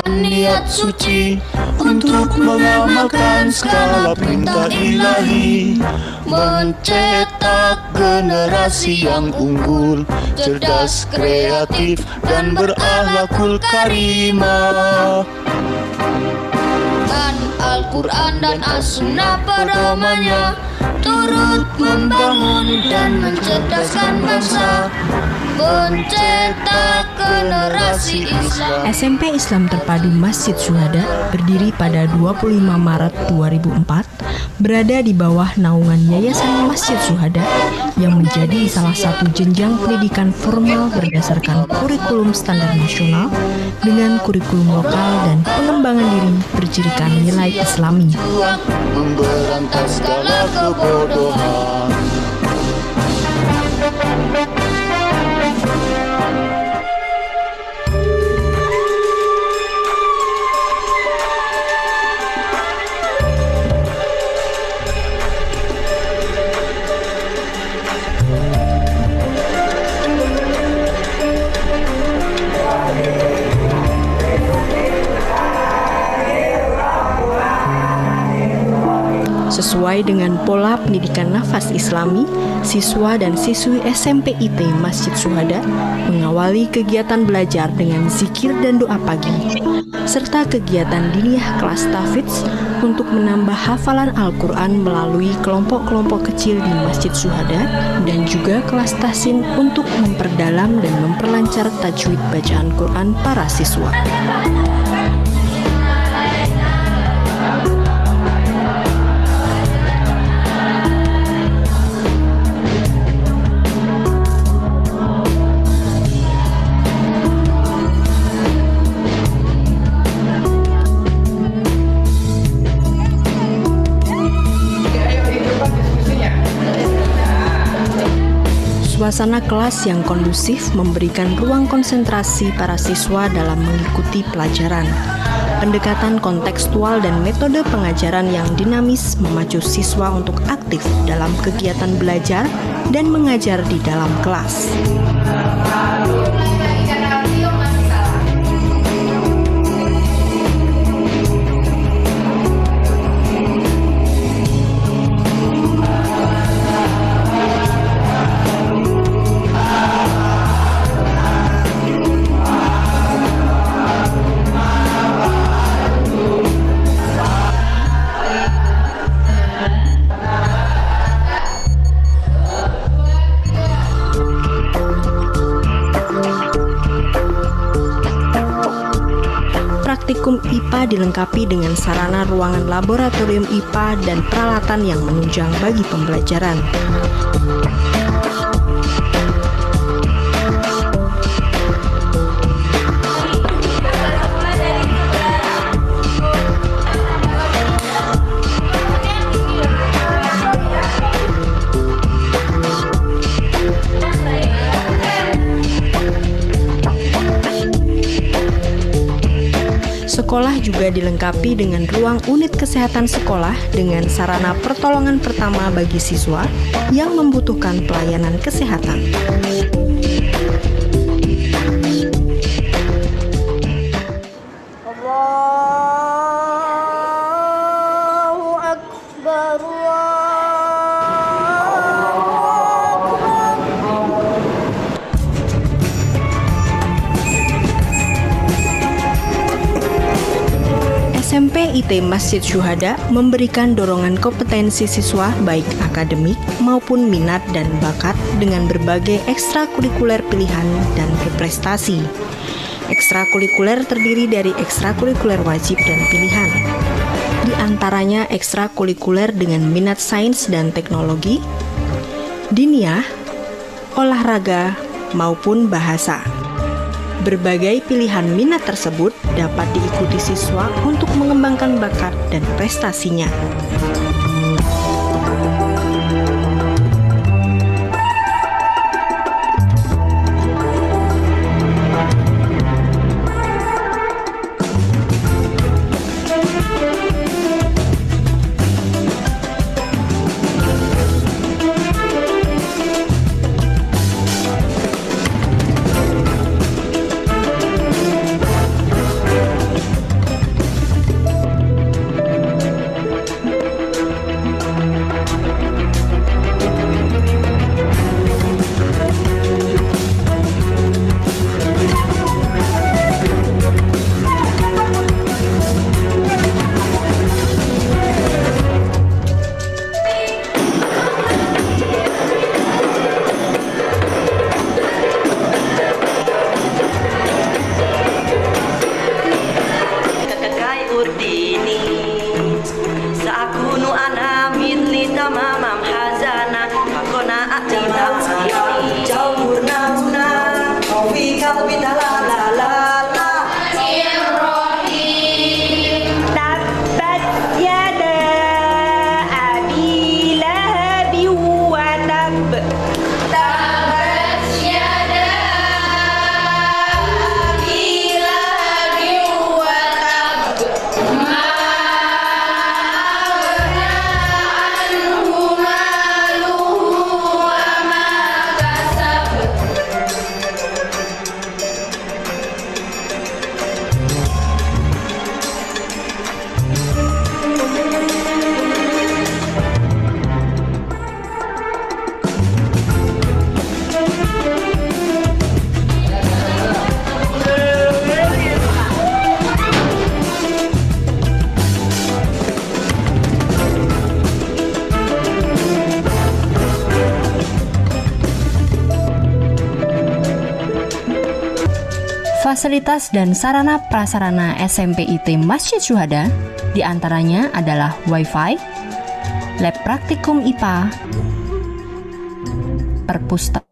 niat suci untuk mengamalkan segala perintah ilahi, mencetak generasi yang unggul, cerdas, kreatif, dan berakhlakul karimah. Dan Al-Quran dan As-Sunnah pedomannya turut membangun dan mencerdaskan bangsa, mencetak generasi Islam. SMP Islam Terpadu Masjid Syuhada berdiri pada 25 Maret 2004, berada di bawah naungan Yayasan Masjid Syuhada yang menjadi salah satu jenjang pendidikan formal berdasarkan kurikulum standar nasional dengan kurikulum lokal dan pengembangan diri bercirikan nilai Islami. Memberantas segala kebodohan. Sesuai dengan pola pendidikan nafas Islami, siswa dan siswi SMP IT Masjid Syuhada mengawali kegiatan belajar dengan zikir dan doa pagi, serta kegiatan diniyah kelas tahfidz untuk menambah hafalan Al-Quran melalui kelompok-kelompok kecil di Masjid Syuhada, dan juga kelas tahsin untuk memperdalam dan memperlancar tajwid bacaan Quran para siswa. Suasana kelas yang kondusif memberikan ruang konsentrasi para siswa dalam mengikuti pelajaran. Pendekatan kontekstual dan metode pengajaran yang dinamis memacu siswa untuk aktif dalam kegiatan belajar dan mengajar di dalam kelas. Praktikum IPA dilengkapi dengan sarana ruangan laboratorium IPA dan peralatan yang menunjang bagi pembelajaran. Sekolah juga dilengkapi dengan ruang unit kesehatan sekolah dengan sarana pertolongan pertama bagi siswa yang membutuhkan pelayanan kesehatan. Allahu Akbar, SMP IT Masjid Syuhada memberikan dorongan kompetensi siswa baik akademik maupun minat dan bakat dengan berbagai ekstrakurikuler pilihan dan berprestasi. Ekstrakurikuler terdiri dari ekstrakurikuler wajib dan pilihan. Di antaranya ekstrakurikuler dengan minat sains dan teknologi, diniyah, olahraga, maupun bahasa. Berbagai pilihan minat tersebut dapat diikuti siswa untuk mengembangkan bakat dan prestasinya. Fasilitas dan sarana prasarana SMP IT Masjid Syuhada diantaranya adalah Wi-Fi, lab praktikum IPA, perpustakaan,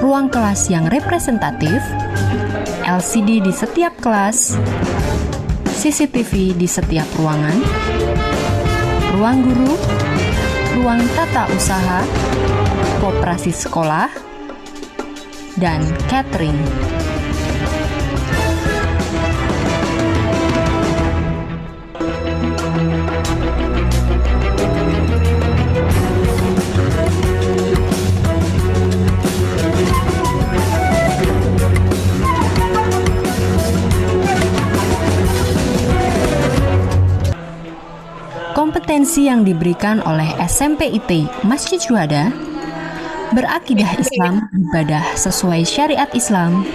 ruang kelas yang representatif, LCD di setiap kelas, CCTV di setiap ruangan, ruang guru, ruang tata usaha, koperasi sekolah, dan catering. Kompetensi yang diberikan oleh SMP IT Masjid Syuhada: berakidah Islam, ibadah sesuai syariat Islam,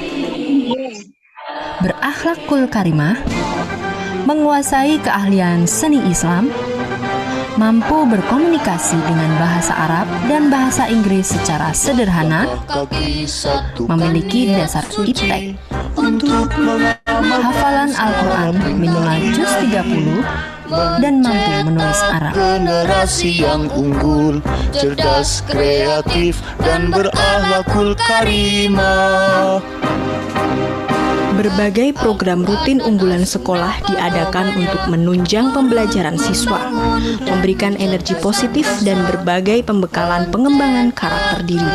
berakhlakul karimah, menguasai keahlian seni Islam, mampu berkomunikasi dengan bahasa Arab dan bahasa Inggris secara sederhana, memiliki dasar iptek, hafalan Al-Quran minimal juz 30, dan mampu menulis Arab. Generasi yang unggul, cerdas, kreatif, dan berakhlakul karimah. Berbagai program rutin unggulan sekolah diadakan untuk menunjang pembelajaran siswa, memberikan energi positif dan berbagai pembekalan pengembangan karakter diri.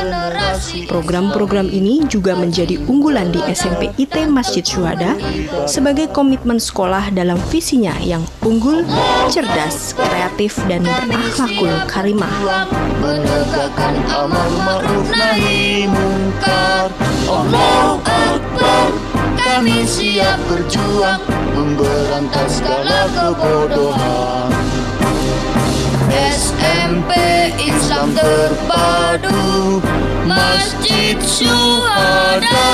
Program-program ini juga menjadi unggulan di SMP IT Masjid Syuhada sebagai komitmen sekolah dalam visinya yang unggul, cerdas, kreatif, dan berakhlakul karimah. Menegakkan amar ma'ruf nahi mungkar. Allahu Akbar. Kami siap berjuang memberantas segala kebodohan. SMP Islam terpadu, Masjid Syuhada.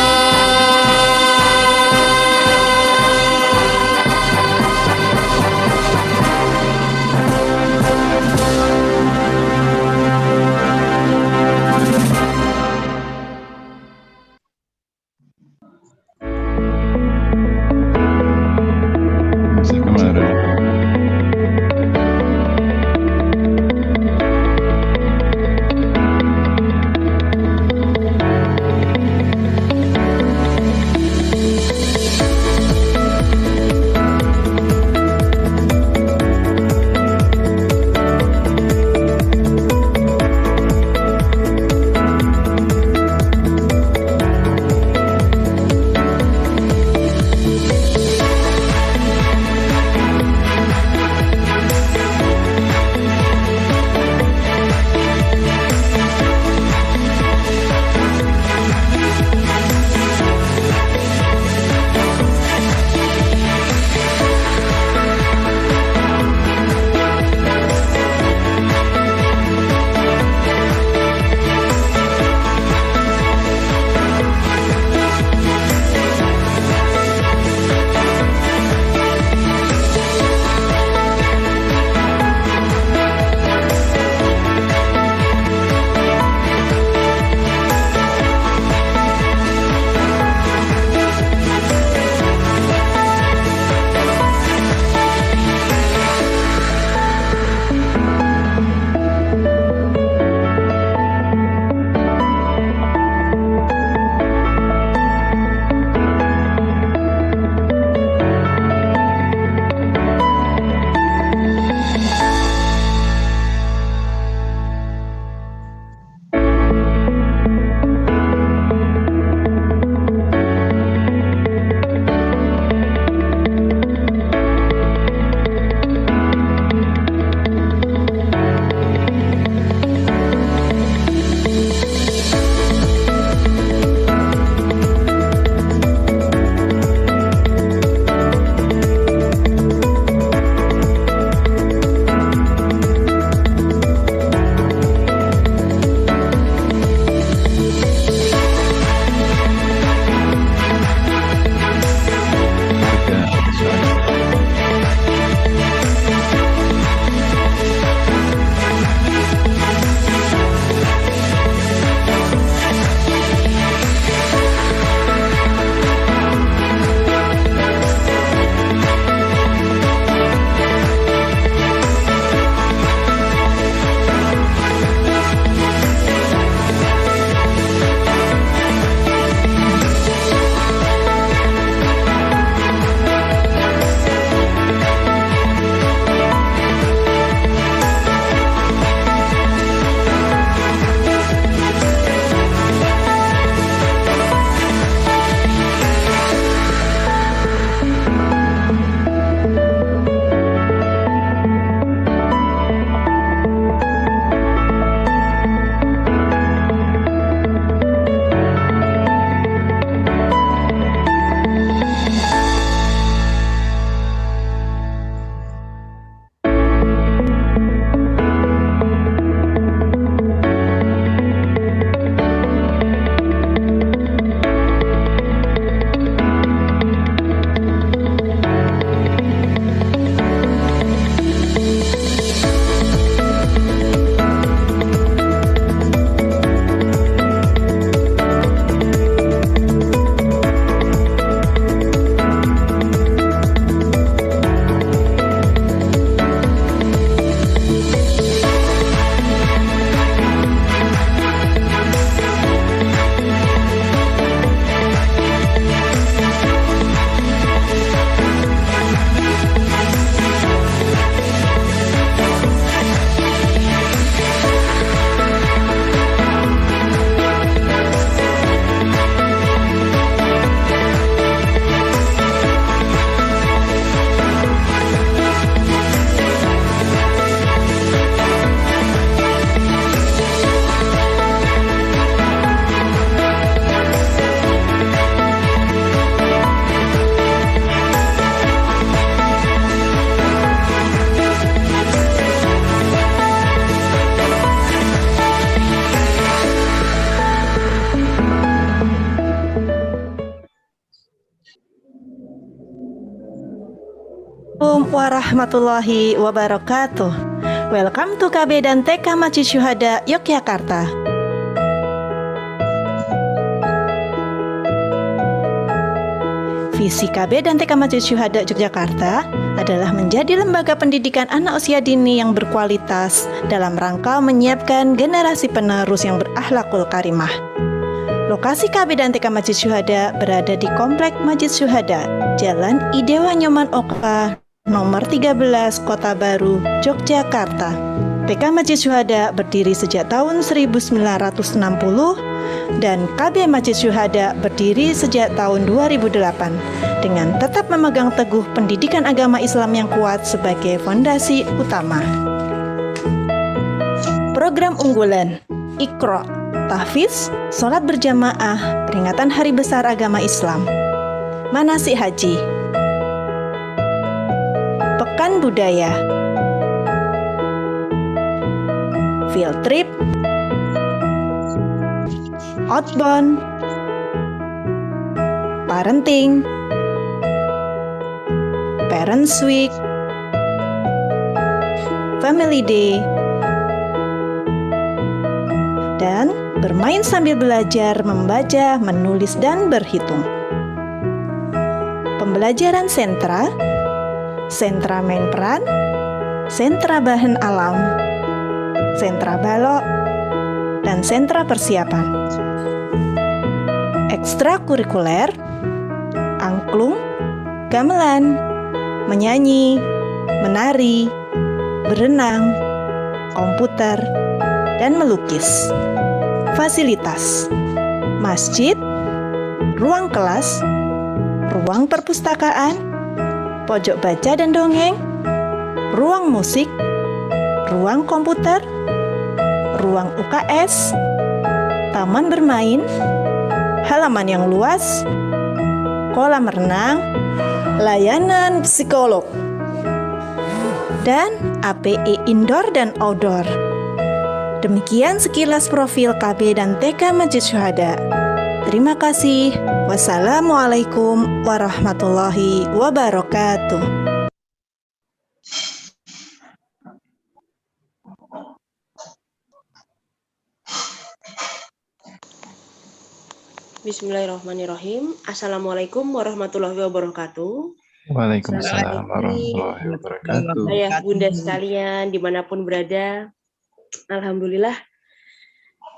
warahmatullahi wabarakatuh. Welcome to KB dan TK Masjid Syuhada Yogyakarta. Visi KB dan TK Masjid Syuhada Yogyakarta adalah menjadi lembaga pendidikan anak usia dini yang berkualitas dalam rangka menyiapkan generasi penerus yang berakhlakul karimah. Lokasi KB dan TK Masjid Syuhada berada di Komplek Masjid Syuhada, Jalan Idewa Nyoman Oka, nomor 13, Kota Baru, Yogyakarta. TK Masjid Syuhada berdiri sejak tahun 1960 dan KB Masjid Syuhada berdiri sejak tahun 2008 dengan tetap memegang teguh pendidikan agama Islam yang kuat sebagai fondasi utama. Program unggulan Iqra, tahfiz, sholat berjamaah, peringatan Hari Besar Agama Islam, manasik haji, pekan budaya, field trip, outbound, parenting, parents week, family day, dan bermain sambil belajar membaca, menulis, dan berhitung. Pembelajaran sentra, sentra main peran, sentra bahan alam, sentra balok, dan sentra persiapan. Ekstrakurikuler, angklung, gamelan, menyanyi, menari, berenang, komputer, dan melukis. Fasilitas masjid, ruang kelas, ruang perpustakaan, pojok baca dan dongeng, ruang musik, ruang komputer, ruang UKS, taman bermain, halaman yang luas, kolam renang, layanan psikolog, dan APE indoor dan outdoor. Demikian sekilas profil KB dan TK Masjid Syuhada. Terima kasih. Wassalamualaikum warahmatullahi wabarakatuh. Bismillahirrahmanirrahim. Assalamualaikum warahmatullahi wabarakatuh. Waalaikumsalam warahmatullahi wabarakatuh. Ayah bunda sekalian dimanapun berada, alhamdulillah.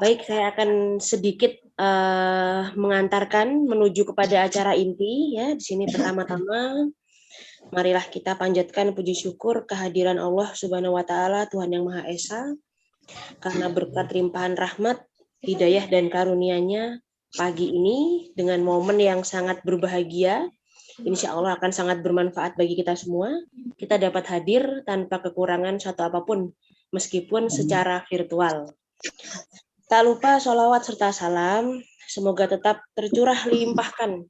Baik, saya akan sedikit mengantarkan menuju kepada acara inti ya. Di sini pertama-tama marilah kita panjatkan puji syukur kehadiran Allah Subhanahu wa taala, Tuhan yang Maha Esa, karena berkat limpahan rahmat, hidayah dan karunia-Nya pagi ini dengan momen yang sangat berbahagia, insya Allah akan sangat bermanfaat bagi kita semua. Kita dapat hadir tanpa kekurangan satu apapun, meskipun secara virtual. Tak lupa sholawat serta salam, semoga tetap tercurah limpahkan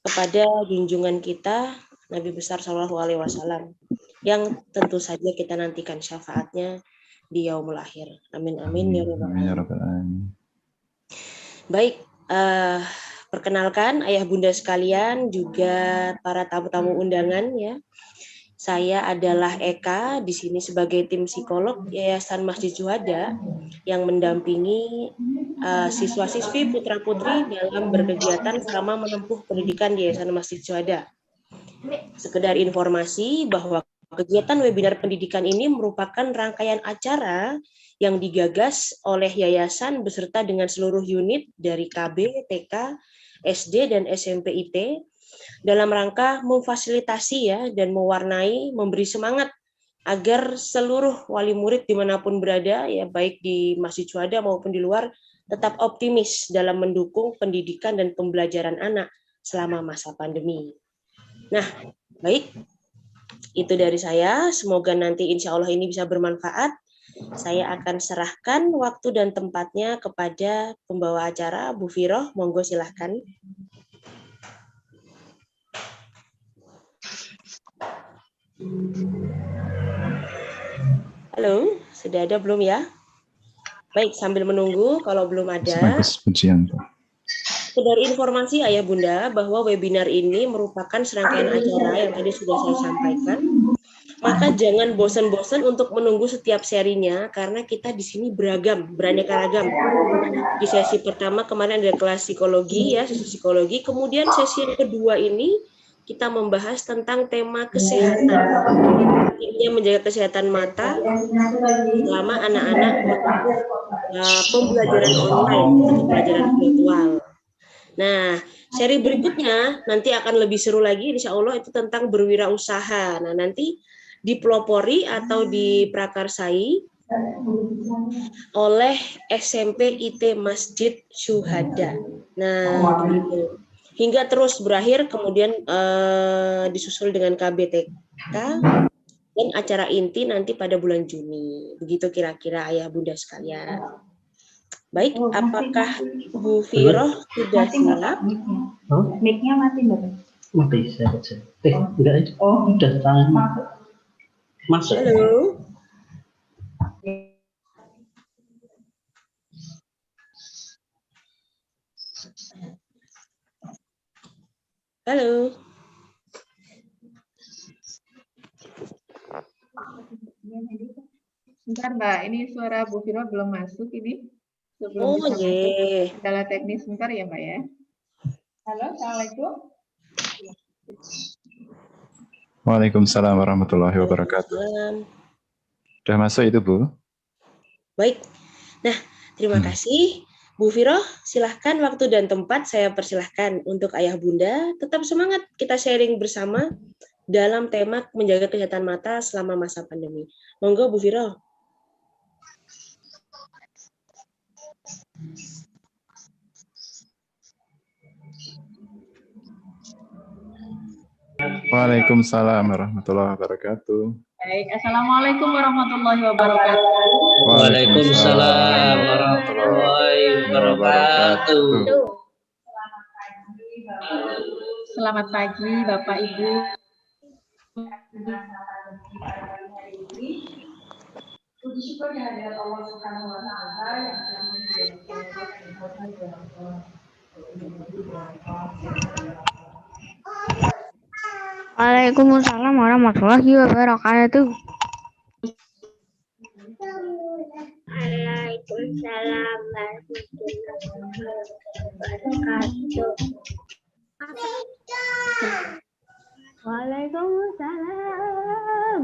kepada junjungan kita, Nabi besar Shallallahu Alaihi Wasallam, yang tentu saja kita nantikan syafaatnya di yaumul akhir. Amin amin ya rabbal alamin. Baik, perkenalkan ayah bunda sekalian, juga para tamu-tamu undangan ya. Saya adalah Eka, di sini sebagai tim psikolog Yayasan Masjid Syuhada yang mendampingi siswa-siswi putra-putri dalam berkegiatan selama menempuh pendidikan di Yayasan Masjid Syuhada. Sekedar informasi bahwa kegiatan webinar pendidikan ini merupakan rangkaian acara yang digagas oleh yayasan beserta dengan seluruh unit dari KB, TK, SD, dan SMP IT dalam rangka memfasilitasi ya dan mewarnai, memberi semangat agar seluruh wali murid dimanapun berada ya, baik di Masjid Syuhada maupun di luar, tetap optimis dalam mendukung pendidikan dan pembelajaran anak selama masa pandemi. Nah, baik, itu dari saya. Semoga nanti insya Allah ini bisa bermanfaat. Saya akan serahkan waktu dan tempatnya kepada pembawa acara, Bu Firoh. Monggo silahkan. Halo, sudah ada belum ya? Baik, sambil menunggu, kalau belum ada. Sekedar informasi ayah bunda bahwa webinar ini merupakan serangkaian acara yang tadi sudah saya sampaikan Maka jangan bosan-bosan untuk menunggu setiap serinya karena kita di sini beragam, beraneka ragam. Di sesi pertama kemarin ada kelas psikologi ya, sesi psikologi. Kemudian sesi yang kedua ini kita membahas tentang tema kesehatan. Ini menjaga kesehatan mata selama anak-anak pembelajaran online atau pembelajaran virtual. Nah, seri berikutnya nanti akan lebih seru lagi, insya Allah itu tentang berwirausaha. Nah, nanti dipelopori atau diprakarsai oleh SMP IT Masjid Syuhada. Nah, begitu. Hingga terus berakhir, kemudian disusul dengan KBTK dan acara inti nanti pada bulan Juni. Begitu kira-kira ayah bunda sekalian. Baik, apakah Bu Firoh sudah siap? Mic-nya mati enggak? Mati, saya baca. Enggak, udah tangan. Masuk. Halo. Halo. Bentar Mbak, ini suara Bu Firo belum masuk ini. Sebelum Oh, bisa ye. masuk. Kendala teknis sebentar ya Mbak ya. Halo, Assalamualaikum. Waalaikumsalam warahmatullahi wabarakatuh. Sudah masuk itu, Bu? Baik. Nah, terima kasih. Bu Firoh, silahkan waktu dan tempat saya persilahkan untuk ayah bunda. Tetap semangat kita sharing bersama dalam tema menjaga kesehatan mata selama masa pandemi. Monggo Bu Firoh. Waalaikumsalam warahmatullahi wabarakatuh. Baik, Assalamualaikum warahmatullahi wabarakatuh. Waalaikumsalam warahmatullahi wabarakatuh. Selamat pagi Bapak Ibu. Puji syukur kehadirat Allah Subhanahu wa taala yang telah Waalaikumsalam warahmatullahi wabarakatuh. Waalaikumsalam warahmatullahi wabarakatuh. Waalaikumsalam.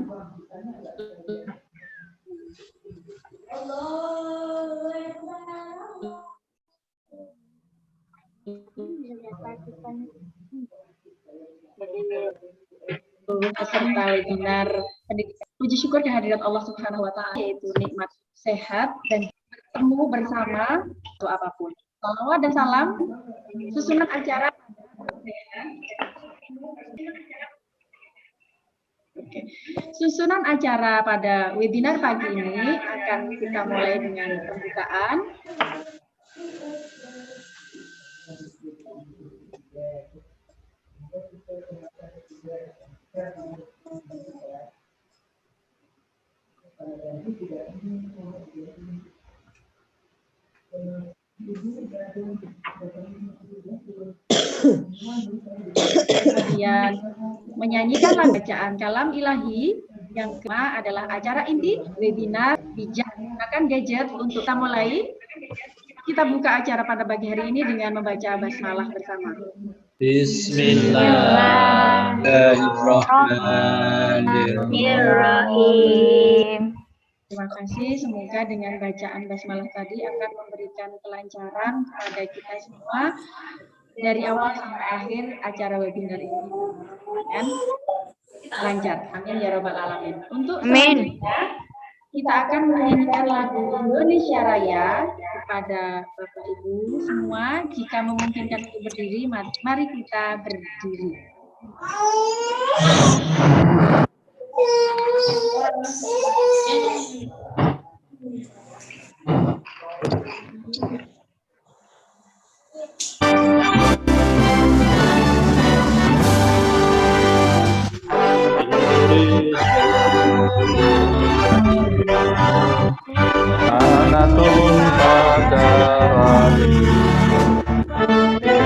Peserta webinar pendidikan. Puji syukur kehadirat Allah Subhanahu wa taala yaitu nikmat sehat dan bertemu bersama atau apapun. Salawat dan salam susunan acara. Oke. Susunan acara pada webinar pagi ini akan kita mulai dengan pembukaan. Kemudian menyanyikan bacaan kalam ilahi. Yang kedua adalah acara inti webinar bijak menggunakan gadget. Untuk kita mulai, kita buka acara pada pagi hari ini dengan membaca basmalah bersama. Bismillahirrahmanirrahim. Terima kasih. Semoga dengan bacaan basmalah tadi akan memberikan kelancaran kepada kita semua dari awal sampai akhir acara webinar ini. Dan lancar. Amin ya robbal alamin. Untuk selanjutnya kita akan menyanyikan lagu Indonesia Raya kepada Bapak Ibu semua. Jika memungkinkan untuk berdiri, mari kita berdiri. Anatun padarani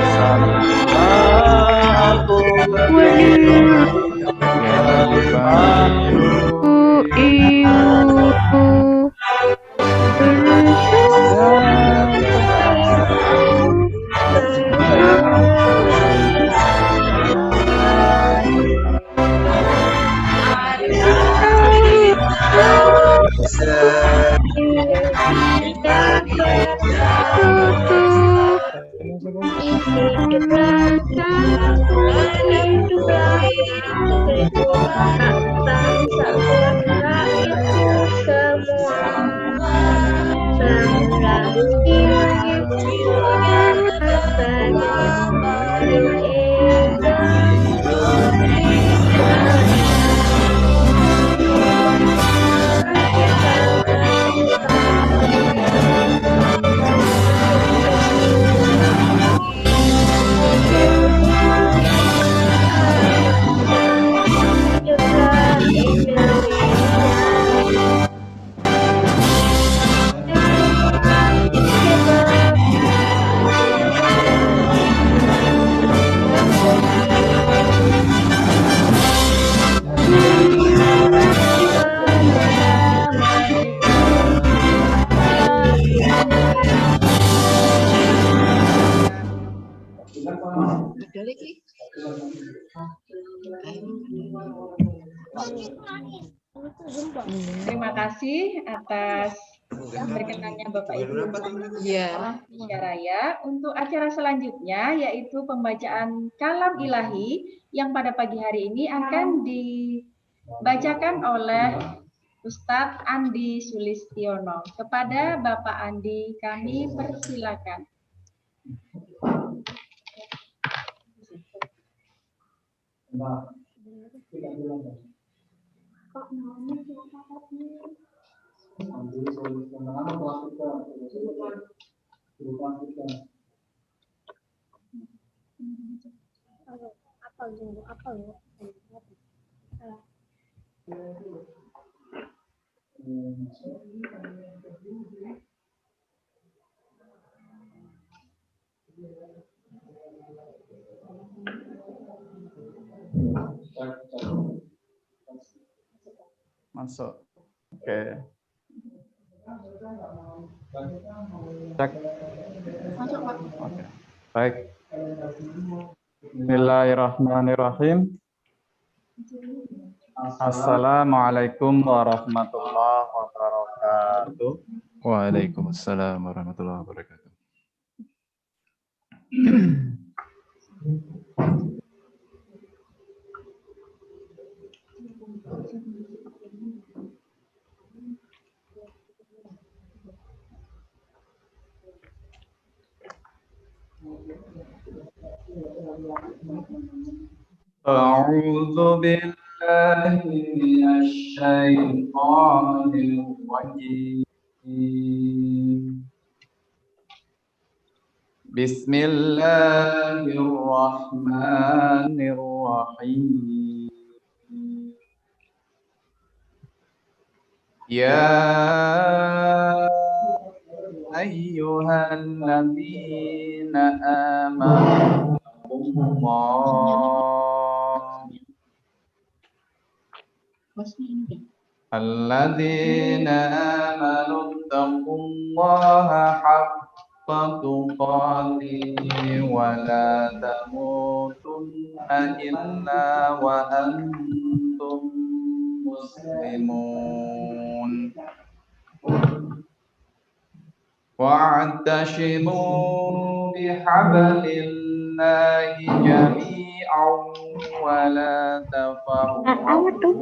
Sanatun hiduplah kamu, hiduplah bangsa keluarga itu semua. Selalu jiwanya Terima kasih atas berkenannya Bapak Ibu Syaraya. Untuk acara selanjutnya yaitu pembacaan kalam ilahi yang pada pagi hari ini akan dibacakan oleh Ustadz Andi Sulistiono. Kepada Bapak Andi kami persilakan. Masuk. Oke. Cek. Masuk, Pak. Oke. Baik. Bismillahirrahmanirrahim. Assalamualaikum warahmatullahi wabarakatuh. Waalaikumsalam warahmatullahi wabarakatuh. A'udzu billahi minasy syaithanir rajim. Bismillahirrahmanirrahim. Ya ayyuhalladzina amanu alladzina amanu taqullaha haqqa tuqatih wa la tamutunna illa wa antum muslimun. Wa'tasimu bihablillahi jami'an wa la tafarraqu.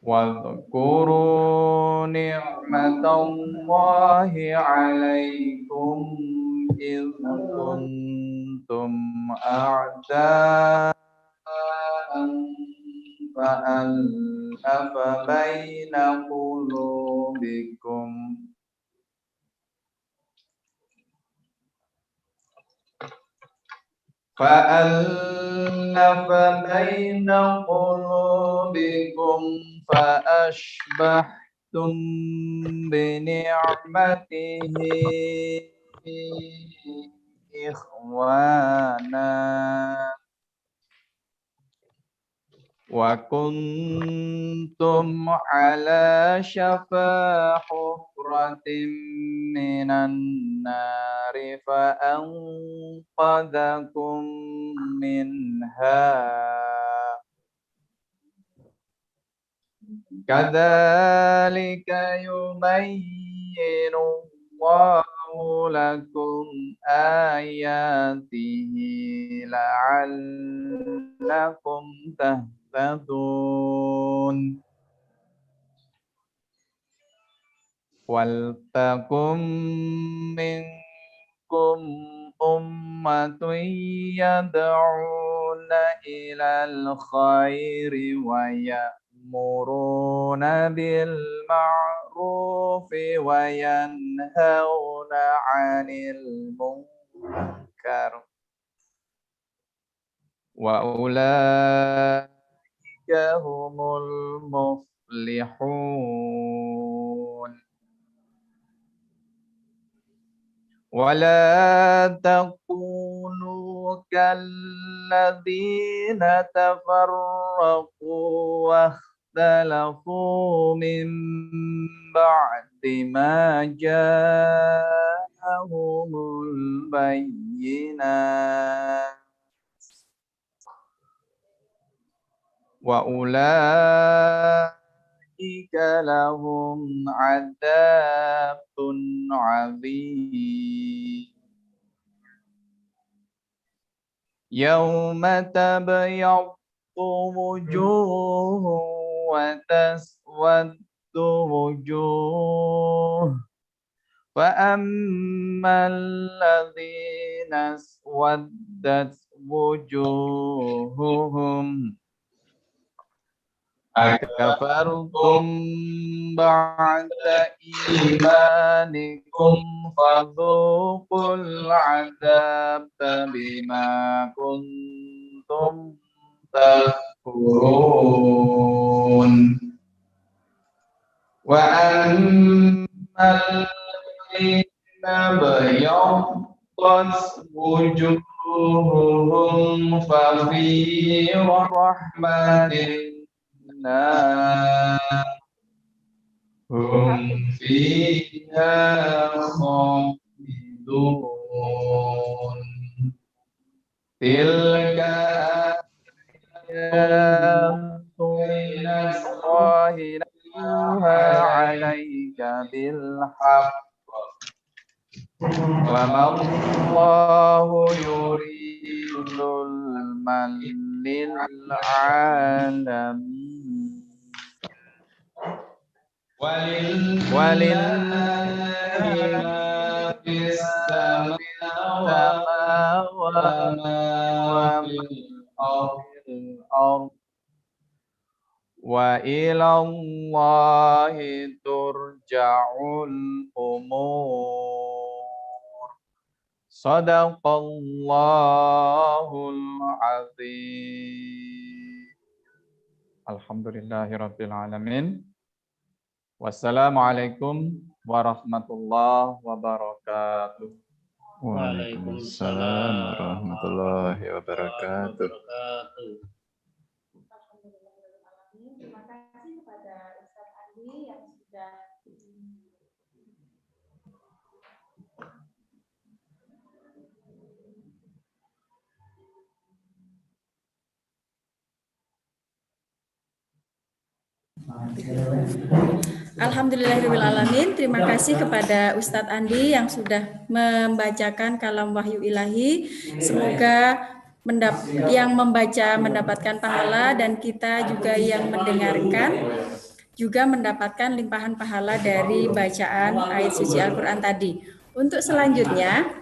Wadhkuru ni'matallahi 'alaikum idh kuntum a'da'an fa'alafa baina qulubikum فأشبهتم بنعمته إخوانا وكنتم على شفا حفرة من النار فأنقذكم منها كذلك يبين الله لكم آياته لعلكم تهتدون ولتكن منكم أمة يدعون إلى الخير ويأمرون بالمعروف وينهون عن المنكر وأولئك هم المفلحون ولا تكونوا كالذين تفرقوا واختلفوا من بعد ما جاءهم البينات وأولئك لهم عذاب عظيم يوم تبيض وجوه وتسود وجوه فأما الذين اسودت وجوههم أكفرتم بعد إيمانكم فذوقوا العذاب بما كنتم تكفرون وأما الذين ابيضت وجوههم ففي رحمة هم فيها خالدون تلك آيات من الله نتلوها عليك بالحق وما الله يريد ظلما للعالمين ولله ما في السماوات وما في الأرض وإلى الله ترجع الأمور صدق الله العظيم Alhamdulillahi Rabbil Alamin. Wassalamualaikum warahmatullahi wabarakatuh. Waalaikumsalam warahmatullahi wabarakatuh. Terima kasih kepada Ustaz Andi yang sudah Alhamdulillahirrahmanirrahim. Terima kasih kepada Ustadz Andi yang sudah membacakan kalam wahyu ilahi. Semoga yang membaca mendapatkan pahala dan kita juga yang mendengarkan juga mendapatkan limpahan pahala dari bacaan ayat suci Al-Quran tadi. Untuk selanjutnya,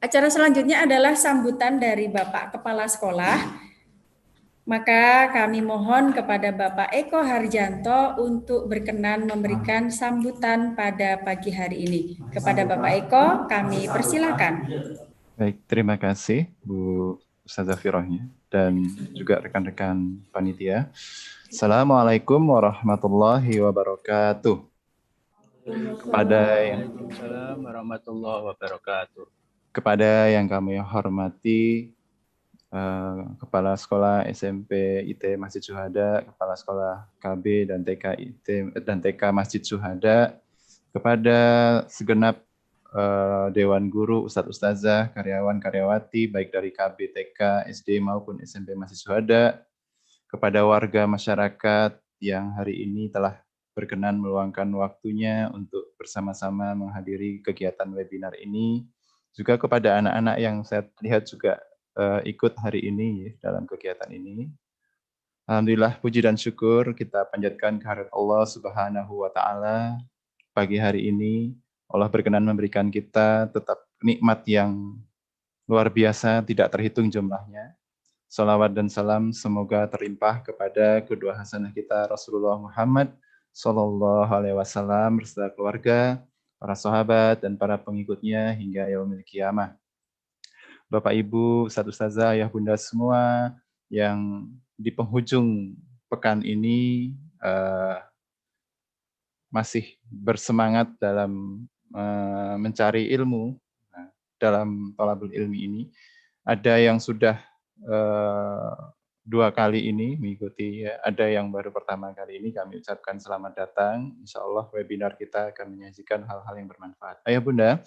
acara selanjutnya adalah sambutan dari Bapak Kepala Sekolah. Maka kami mohon kepada Bapak Eko Harjanto untuk berkenan memberikan sambutan pada pagi hari ini. Kepada Bapak Eko, kami persilakan. Baik, terima kasih Bu Ustazah Firohnya dan juga rekan-rekan panitia. Assalamualaikum warahmatullahi wabarakatuh. Waalaikumsalam warahmatullahi wabarakatuh. Kepada yang kami hormati, Kepala Sekolah SMP IT Masjid Syuhada, Kepala Sekolah KB dan TK IT dan TK Masjid Syuhada, kepada segenap Dewan Guru, Ustadz Ustazah, karyawan-karyawati, baik dari KB, TK, SD maupun SMP Masjid Syuhada, kepada warga masyarakat yang hari ini telah berkenan meluangkan waktunya untuk bersama-sama menghadiri kegiatan webinar ini, juga kepada anak-anak yang saya lihat juga ikut hari ini dalam kegiatan ini. Alhamdulillah, puji dan syukur kita panjatkan kehadirat Allah Subhanahu wa Ta'ala. Pagi hari ini Allah berkenan memberikan kita tetap nikmat yang luar biasa, tidak terhitung jumlahnya. Salawat dan salam semoga terlimpah kepada kedua hasanah kita Rasulullah Muhammad Sallallahu Alaihi Wasallam beserta keluarga, para sahabat dan para pengikutnya hingga yaumil qiyamah. Bapak Ibu, Ustadz Ustazah, Ayah Bunda semua yang di penghujung pekan ini masih bersemangat dalam mencari ilmu dalam thalabul ilmi ini. Ada yang sudah 2 kali ini mengikuti, ya. Ada yang baru pertama kali ini. Kami ucapkan selamat datang. Insya Allah webinar kita akan menyajikan hal-hal yang bermanfaat. Ayah Bunda,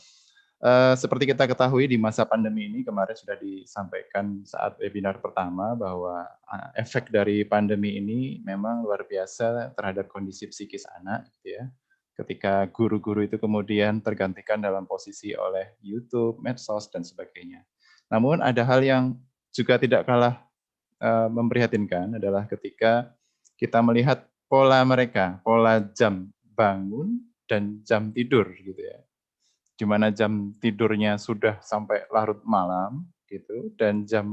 seperti kita ketahui di masa pandemi ini kemarin sudah disampaikan saat webinar pertama bahwa efek dari pandemi ini memang luar biasa terhadap kondisi psikis anak, gitu ya. Ketika guru-guru itu kemudian tergantikan dalam posisi oleh YouTube, medsos dan sebagainya. Namun ada hal yang juga tidak kalah memprihatinkan adalah ketika kita melihat pola mereka, pola jam bangun dan jam tidur, gitu ya. Di mana jam tidurnya sudah sampai larut malam gitu, dan jam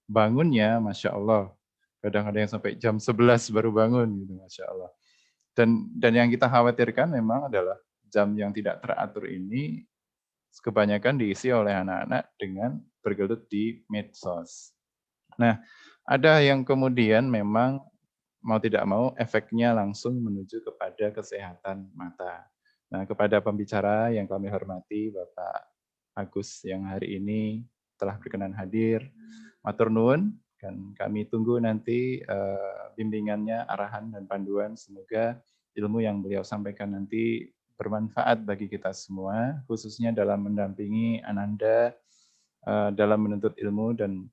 bangunnya Masya Allah kadang-kadang sampai jam 11 baru bangun gitu, Masya Allah. Dan yang kita khawatirkan memang adalah jam yang tidak teratur ini kebanyakan diisi oleh anak-anak dengan bergelut di medsos. Nah, ada yang kemudian memang mau tidak mau efeknya langsung menuju kepada kesehatan mata. Nah, kepada pembicara yang kami hormati, Bapak Agus yang hari ini telah berkenan hadir, matur nuwun, dan kami tunggu nanti bimbingannya, arahan dan panduan. Semoga ilmu yang beliau sampaikan nanti bermanfaat bagi kita semua, khususnya dalam mendampingi Ananda dalam menuntut ilmu dan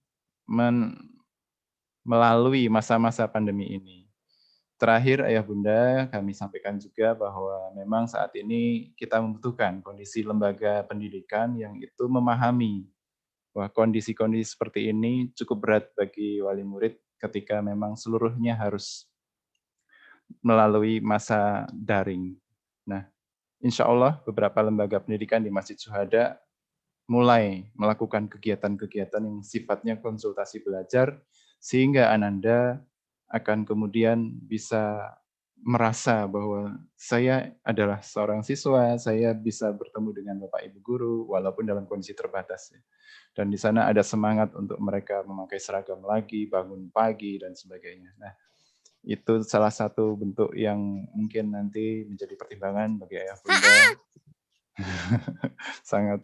melalui masa-masa pandemi ini. Terakhir, Ayah Bunda, kami sampaikan juga bahwa memang saat ini kita membutuhkan kondisi lembaga pendidikan yang itu memahami bahwa kondisi-kondisi seperti ini cukup berat bagi wali murid ketika memang seluruhnya harus melalui masa daring. Nah, insya Allah beberapa lembaga pendidikan di Masjid Syuhada mulai melakukan kegiatan-kegiatan yang sifatnya konsultasi belajar, sehingga Ananda akan kemudian bisa merasa bahwa saya adalah seorang siswa, saya bisa bertemu dengan Bapak Ibu guru, walaupun dalam kondisi terbatas. Dan di sana ada semangat untuk mereka memakai seragam lagi, bangun pagi, dan sebagainya. Nah, itu salah satu bentuk yang mungkin nanti menjadi pertimbangan bagi Ayah Bunda. Sangat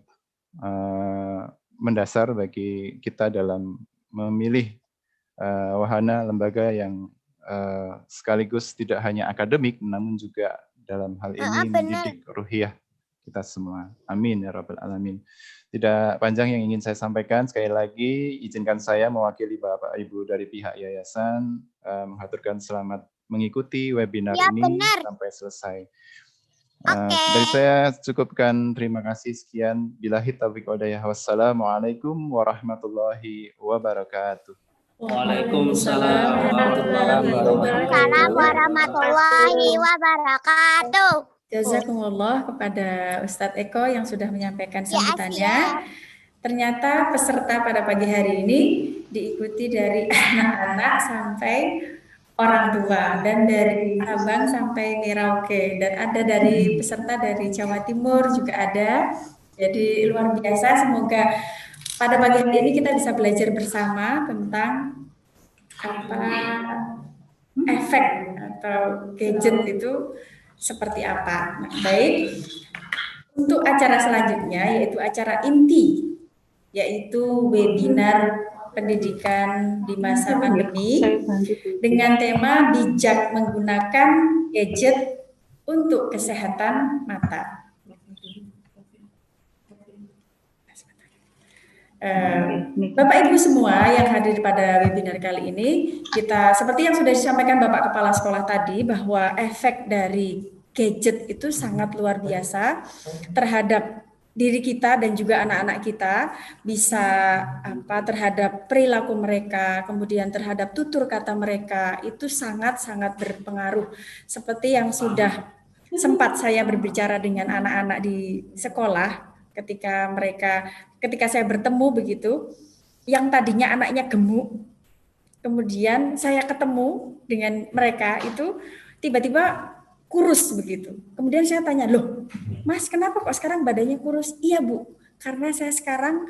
mendasar bagi kita dalam memilih wahana lembaga yang sekaligus tidak hanya akademik, namun juga dalam hal ini mendidik ruhiyah kita semua. Amin ya Rabbal Alamin. Tidak panjang yang ingin saya sampaikan, sekali lagi izinkan saya mewakili Bapak Ibu dari pihak yayasan menghaturkan selamat mengikuti webinar ini sampai selesai. Dari saya cukupkan, terima kasih, sekian. Billahi taufiq wal hidayah. Wassalamualaikum warahmatullahi wabarakatuh. Waalaikumsalam warahmatullahi wabarakatuh. Jazakumullah kepada Ustadz Eko yang sudah menyampaikan sambutannya. Ternyata peserta pada pagi hari ini diikuti dari anak-anak sampai orang tua, dan dari Sabang sampai Merauke, dan ada dari peserta dari Jawa Timur juga ada. Jadi luar biasa. Semoga pada pagi hari ini kita bisa belajar bersama tentang apa efek atau gadget itu seperti apa. Nah, baik, untuk acara selanjutnya yaitu acara inti, yaitu webinar pendidikan di masa pandemi dengan tema bijak menggunakan gadget untuk kesehatan mata. Bapak Ibu semua yang hadir pada webinar kali ini, kita seperti yang sudah disampaikan Bapak Kepala Sekolah tadi, bahwa efek dari gadget itu sangat luar biasa terhadap diri kita dan juga anak-anak kita, bisa terhadap perilaku mereka, kemudian terhadap tutur kata mereka, itu sangat-sangat berpengaruh. Seperti yang sudah sempat saya berbicara dengan anak-anak di sekolah, ketika saya bertemu begitu, yang tadinya anaknya gemuk, kemudian saya ketemu dengan mereka itu tiba-tiba kurus begitu. Kemudian saya tanya, loh Mas kenapa kok sekarang badannya kurus? Iya Bu, karena saya sekarang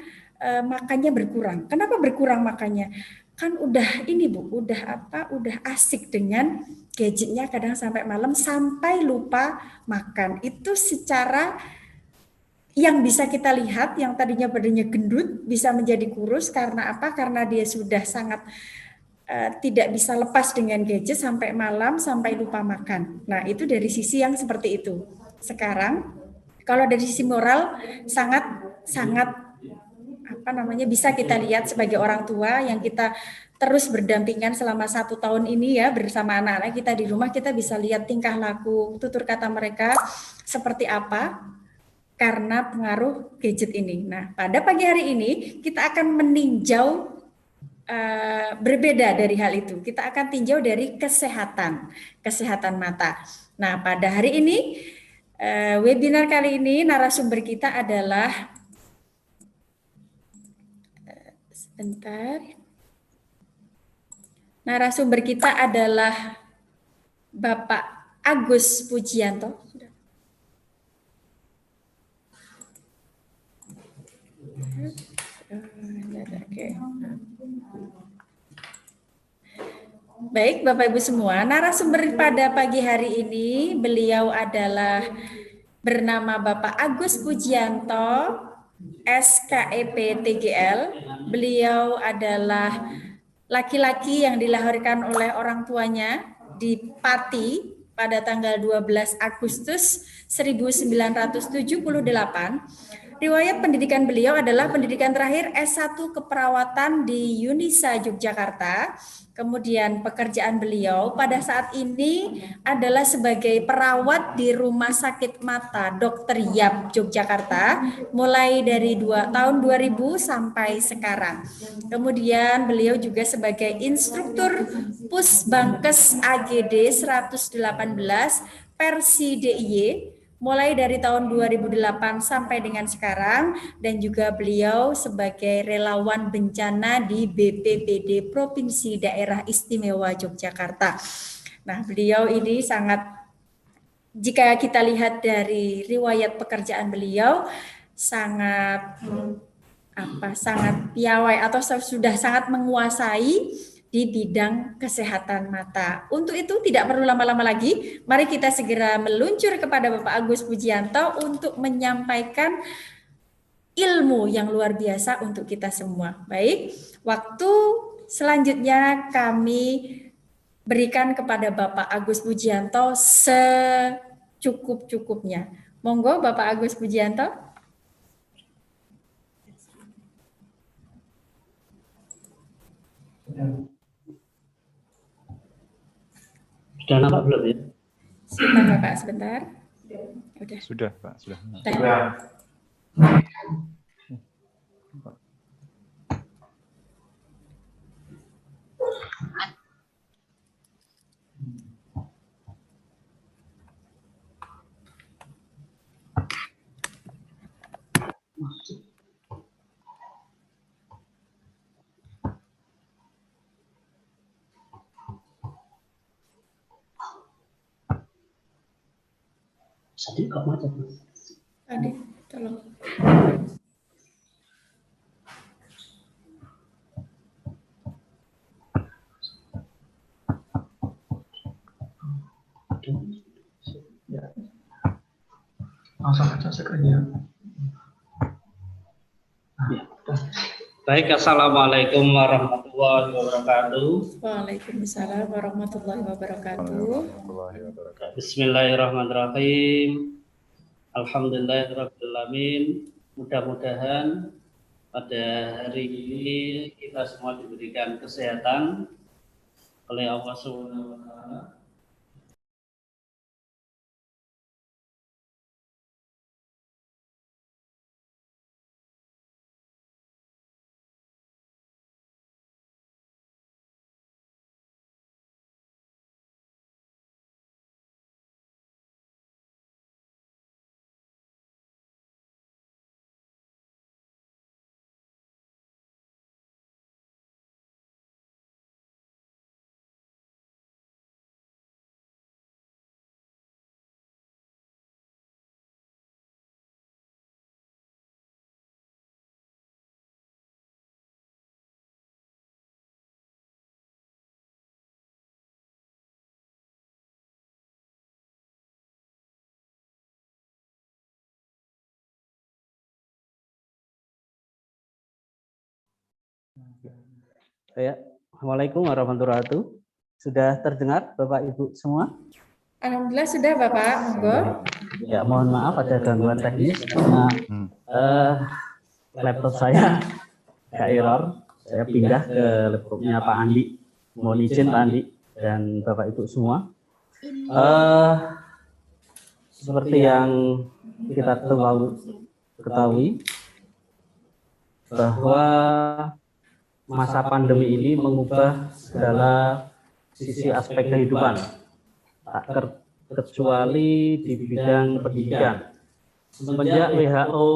makannya berkurang. Kenapa berkurang makannya? Kan udah ini Bu, udah asik dengan gadgetnya kadang sampai malam sampai lupa makan. Itu secara yang bisa kita lihat, yang tadinya badannya gendut bisa menjadi kurus karena apa? Karena dia sudah sangat tidak bisa lepas dengan gadget sampai malam, sampai lupa makan. Nah, itu dari sisi yang seperti itu. Sekarang, kalau dari sisi moral, sangat bisa kita lihat sebagai orang tua yang kita terus berdampingan selama 1 tahun ini ya bersama anak-anak kita di rumah, kita bisa lihat tingkah laku, tutur kata mereka seperti apa karena pengaruh gadget ini. Nah, pada pagi hari ini kita akan meninjau berbeda dari hal itu. Kita akan tinjau dari kesehatan mata. Nah, pada hari ini webinar kali ini narasumber kita adalah narasumber kita adalah Bapak Agus Pujianto. Oke. Baik, Bapak Ibu semua, narasumber pada pagi hari ini beliau adalah bernama Bapak Agus Pujianto, SKEP TGL. Beliau adalah laki-laki yang dilahirkan oleh orang tuanya di Pati pada tanggal 12 Agustus 1978. Riwayat pendidikan beliau adalah pendidikan terakhir S1 keperawatan di Yunisa, Yogyakarta. Kemudian pekerjaan beliau pada saat ini adalah sebagai perawat di Rumah Sakit Mata Dr. Yap, Yogyakarta, mulai dari tahun 2000 sampai sekarang. Kemudian beliau juga sebagai instruktur Pusbankes AGD 118 versi DIY, mulai dari tahun 2008 sampai dengan sekarang, dan juga beliau sebagai relawan bencana di BPBD Provinsi Daerah Istimewa Yogyakarta. Nah, beliau ini jika kita lihat dari riwayat pekerjaan beliau, sangat piawai atau sudah sangat menguasai di bidang kesehatan mata. Untuk itu tidak perlu lama-lama lagi, mari kita segera meluncur kepada Bapak Agus Pujianto untuk menyampaikan ilmu yang luar biasa untuk kita semua. Baik, waktu selanjutnya kami berikan kepada Bapak Agus Pujianto secukup-cukupnya. Monggo Bapak Agus Pujianto. Sudah nampak belum ya? Sebentar Bapak, sebentar. Sudah Pak, sudah. Tadi kok macet? Tadi, tolong. Ya. Langsung aja sekerja. Ya. Baik, assalamualaikum warahmatullahi wabarakatuh. Waalaikumsalam warahmatullahi wabarakatuh. Bismillahirrahmanirrahim. Alhamdulillahirabbil alamin. Mudah-mudahan pada hari ini kita semua diberikan kesehatan oleh Allah Subhanahu wa taala. Ya, Assalamualaikum warahmatullahi wabarakatuh. Sudah terdengar Bapak Ibu semua? Alhamdulillah sudah Bapak, monggo. Ya, mohon maaf ada gangguan teknis karena laptop saya agak error. Saya pindah ke laptopnya Pak Andi. Mohon izin Pak Andi dan Bapak Ibu semua. Seperti yang kita ketahui bahwa masa pandemi ini mengubah segala sisi aspek kehidupan, tak kecuali di bidang pendidikan. Semenjak WHO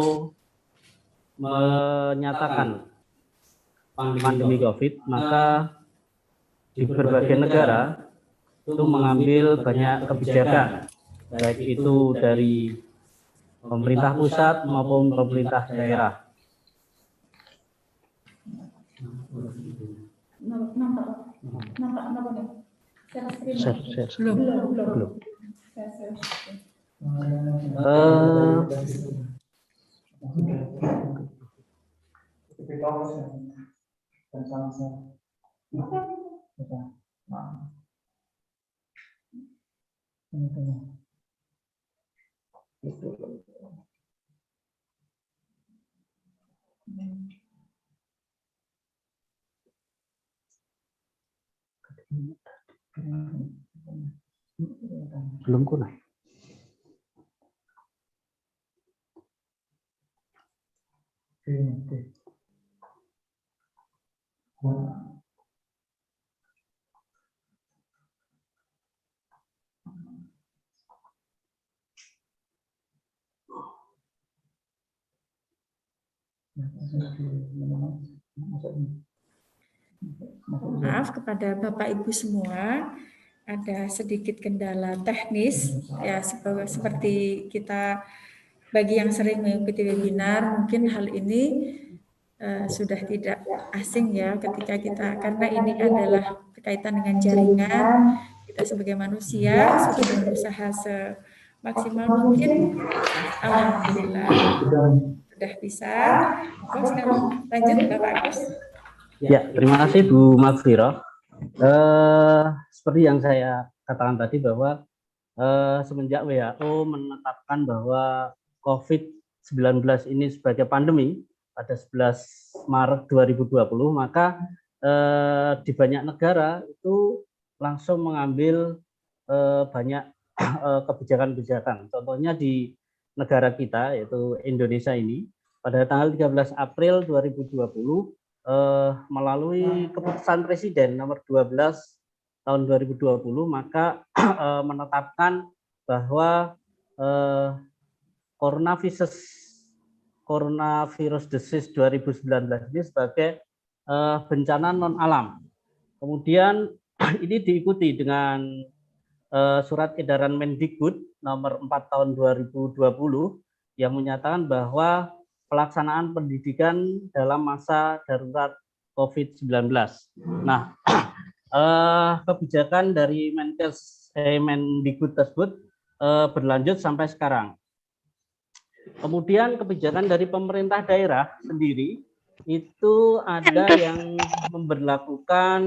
menyatakan pandemi COVID, maka di berbagai negara itu mengambil banyak kebijakan, baik itu dari pemerintah pusat maupun pemerintah daerah. Belum. Belum kunai. Maaf kepada Bapak Ibu semua, ada sedikit kendala teknis ya, seperti kita bagi yang sering mengikuti webinar mungkin hal ini sudah tidak asing ya ketika kita, karena ini adalah berkaitan dengan jaringan. Kita sebagai manusia sudah berusaha semaksimal mungkin. Alhamdulillah sudah bisa. Sekarang lanjut Bapak Agus. Ya, terima kasih Bu Magfirah. Seperti yang saya katakan tadi bahwa semenjak WHO menetapkan bahwa COVID-19 ini sebagai pandemi pada 11 Maret 2020, maka di banyak negara itu langsung mengambil banyak kebijakan-kebijakan. Contohnya di negara kita yaitu Indonesia ini pada tanggal 13 April 2020 melalui keputusan Presiden nomor 12 tahun 2020 maka menetapkan bahwa coronavirus disease 2019 ini sebagai bencana non alam. Kemudian ini diikuti dengan surat edaran Mendikbud nomor 4 tahun 2020 yang menyatakan bahwa pelaksanaan pendidikan dalam masa darurat COVID-19. Nah, kebijakan dari Mendikbud tersebut berlanjut sampai sekarang. Kemudian kebijakan dari pemerintah daerah sendiri itu ada yang memberlakukan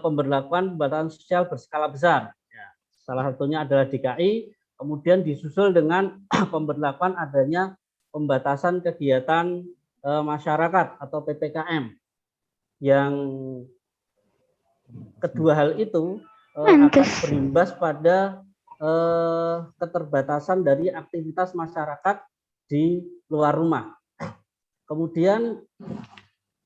pemberlakuan pembatasan sosial berskala besar. Ya, salah satunya adalah DKI, kemudian disusul dengan pemberlakuan adanya pembatasan kegiatan masyarakat atau PPKM. Yang kedua hal itu akan berimbas pada keterbatasan dari aktivitas masyarakat di luar rumah. Kemudian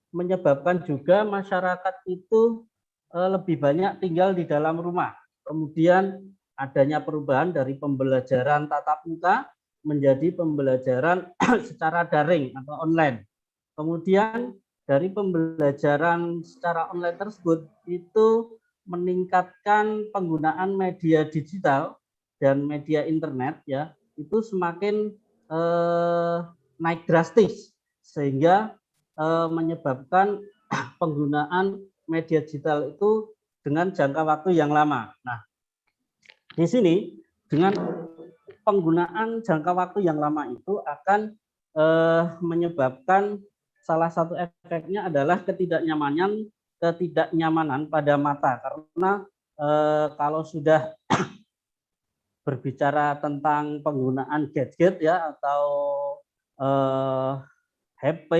menyebabkan juga masyarakat itu lebih banyak tinggal di dalam rumah. Kemudian adanya perubahan dari pembelajaran tatap muka menjadi pembelajaran secara daring atau online. Kemudian dari pembelajaran secara online tersebut itu meningkatkan penggunaan media digital dan media internet ya, itu semakin naik drastis sehingga menyebabkan penggunaan media digital itu dengan jangka waktu yang lama. Nah, di sini dengan penggunaan jangka waktu yang lama itu akan menyebabkan salah satu efeknya adalah ketidaknyamanan pada mata, karena kalau sudah berbicara tentang penggunaan gadget ya, atau HP,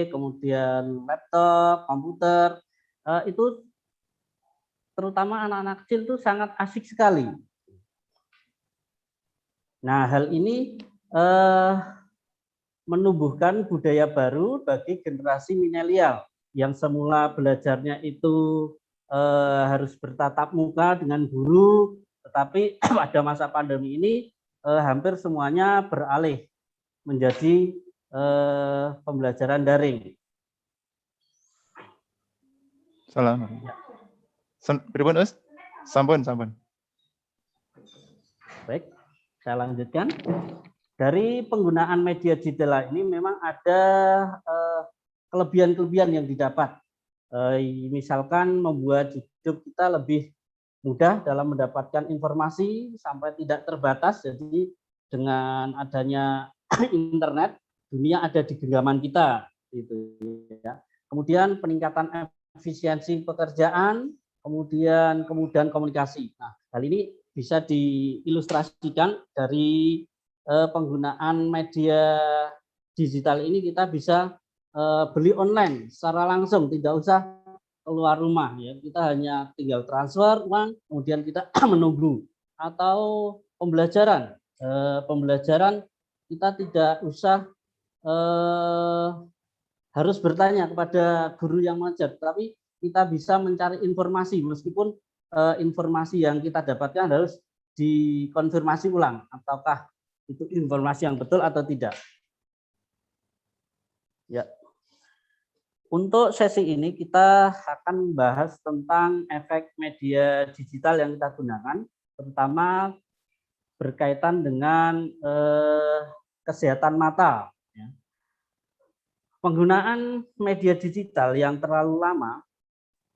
kemudian laptop, komputer, itu terutama anak-anak kecil itu sangat asik sekali. Nah, hal ini menumbuhkan budaya baru bagi generasi milenial yang semula belajarnya itu harus bertatap muka dengan guru, tetapi pada masa pandemi ini hampir semuanya beralih menjadi pembelajaran daring. Salam. Pripun, Us? Sampun. Baik, saya lanjutkan. Dari penggunaan media digital ini memang ada kelebihan-kelebihan yang didapat. Misalkan membuat hidup kita lebih mudah dalam mendapatkan informasi sampai tidak terbatas. Jadi dengan adanya internet, dunia ada di genggaman kita, gitu ya. Kemudian peningkatan efisiensi pekerjaan, kemudian kemudahan komunikasi. Nah, hal ini bisa diilustrasikan dari penggunaan media digital ini. Kita bisa beli online secara langsung, tidak usah keluar rumah ya, kita hanya tinggal transfer uang, kemudian kita menunggu. Atau pembelajaran kita tidak usah harus bertanya kepada guru yang mengajar, tapi kita bisa mencari informasi, meskipun informasi yang kita dapatkan harus dikonfirmasi ulang apakah itu informasi yang betul atau tidak. Ya. Untuk sesi ini kita akan membahas tentang efek media digital yang kita gunakan, terutama berkaitan dengan kesehatan mata. Penggunaan media digital yang terlalu lama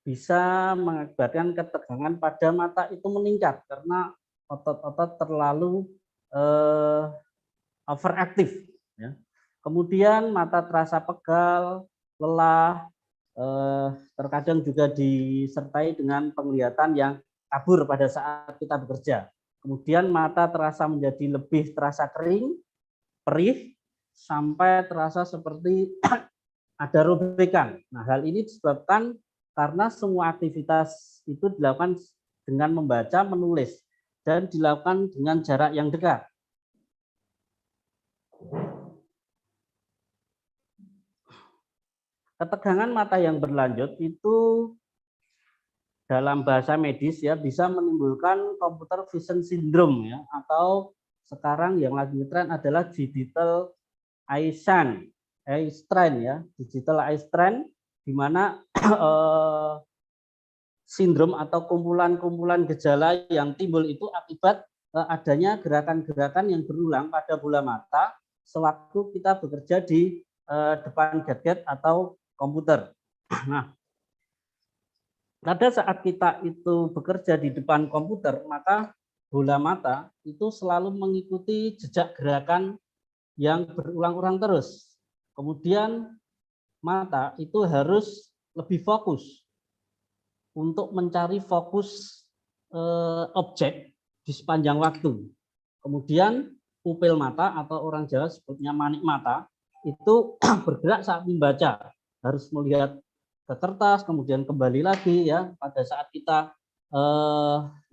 bisa mengakibatkan ketegangan pada mata itu meningkat karena otot-otot terlalu overaktif. Ya. Kemudian mata terasa pegal, lelah, terkadang juga disertai dengan penglihatan yang kabur pada saat kita bekerja. Kemudian mata terasa menjadi lebih terasa kering, perih, sampai terasa seperti ada robekan. Nah, hal ini disebabkan karena semua aktivitas itu dilakukan dengan membaca, menulis, dan dilakukan dengan jarak yang dekat. Ketegangan mata yang berlanjut itu dalam bahasa medis ya bisa menimbulkan computer vision syndrome ya, atau sekarang yang lagi ngetren adalah digital eye strain ya, digital eye strain, di mana sindrom atau kumpulan-kumpulan gejala yang timbul itu akibat adanya gerakan-gerakan yang berulang pada bola mata sewaktu kita bekerja di depan gadget atau komputer. Nah, pada saat kita itu bekerja di depan komputer, maka bola mata itu selalu mengikuti jejak gerakan yang berulang-ulang terus. Kemudian mata itu harus lebih fokus untuk mencari fokus objek di sepanjang waktu. Kemudian pupil mata atau orang Jawa sebutnya manik mata itu bergerak saat membaca. Harus melihat ke kertas, kemudian kembali lagi ya pada saat kita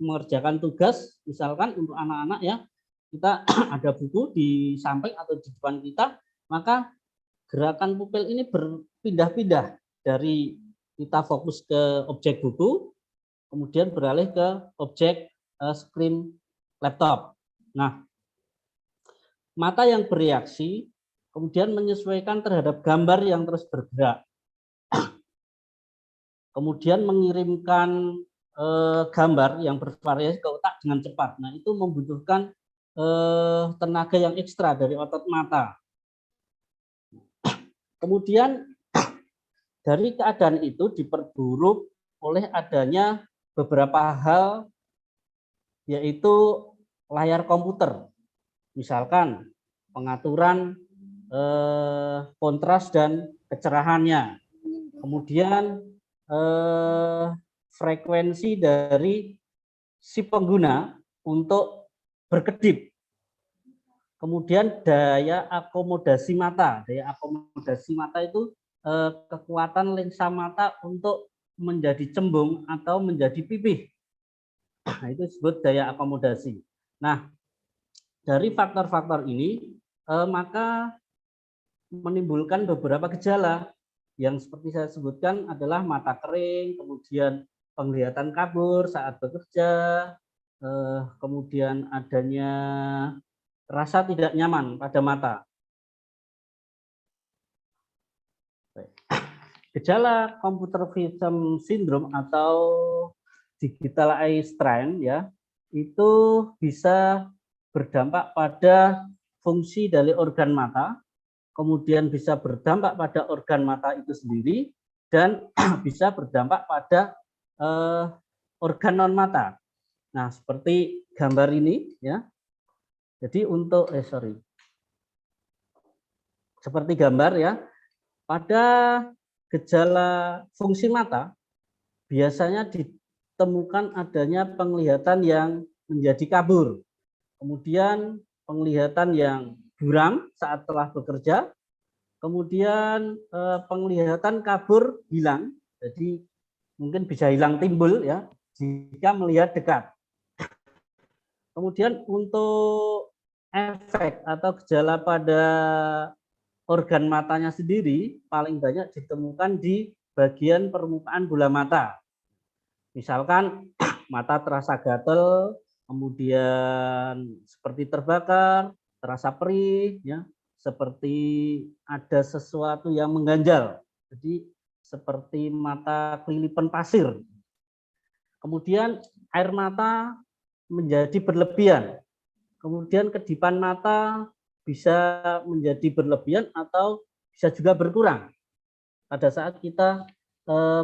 mengerjakan tugas, misalkan untuk anak-anak ya, kita ada buku di samping atau di depan kita, maka gerakan pupil ini berpindah-pindah dari kita fokus ke objek buku, kemudian beralih ke objek screen laptop. Nah, mata yang bereaksi kemudian menyesuaikan terhadap gambar yang terus bergerak. Kemudian mengirimkan gambar yang bervariasi ke otak dengan cepat. Nah, itu membutuhkan tenaga yang ekstra dari otot mata. Kemudian dari keadaan itu diperburuk oleh adanya beberapa hal, yaitu layar komputer. Misalkan pengaturan kontras dan kecerahannya, kemudian frekuensi dari si pengguna untuk berkedip, kemudian daya akomodasi mata. Daya akomodasi mata itu kekuatan lensa mata untuk menjadi cembung atau menjadi pipih. Nah, itu disebut daya akomodasi. Nah, dari faktor-faktor ini maka menimbulkan beberapa gejala yang seperti saya sebutkan adalah mata kering, kemudian penglihatan kabur saat bekerja, kemudian adanya rasa tidak nyaman pada mata. Gejala computer vision syndrome atau digital eye strain ya, itu bisa berdampak pada fungsi dari organ mata, kemudian bisa berdampak pada organ mata itu sendiri, dan bisa berdampak pada organ non mata. Nah, seperti gambar ini ya. Jadi untuk seperti gambar ya, pada gejala fungsi mata biasanya ditemukan adanya penglihatan yang menjadi kabur, kemudian penglihatan yang buram saat telah bekerja, kemudian penglihatan kabur hilang, jadi mungkin bisa hilang timbul ya jika melihat dekat. Kemudian untuk efek atau gejala pada organ matanya sendiri paling banyak ditemukan di bagian permukaan bola mata. Misalkan mata terasa gatel, kemudian seperti terbakar, terasa perih, ya, seperti ada sesuatu yang mengganjal. Jadi seperti mata kelilipan pasir. Kemudian air mata menjadi berlebihan. Kemudian kedipan mata bisa menjadi berlebihan atau bisa juga berkurang pada saat kita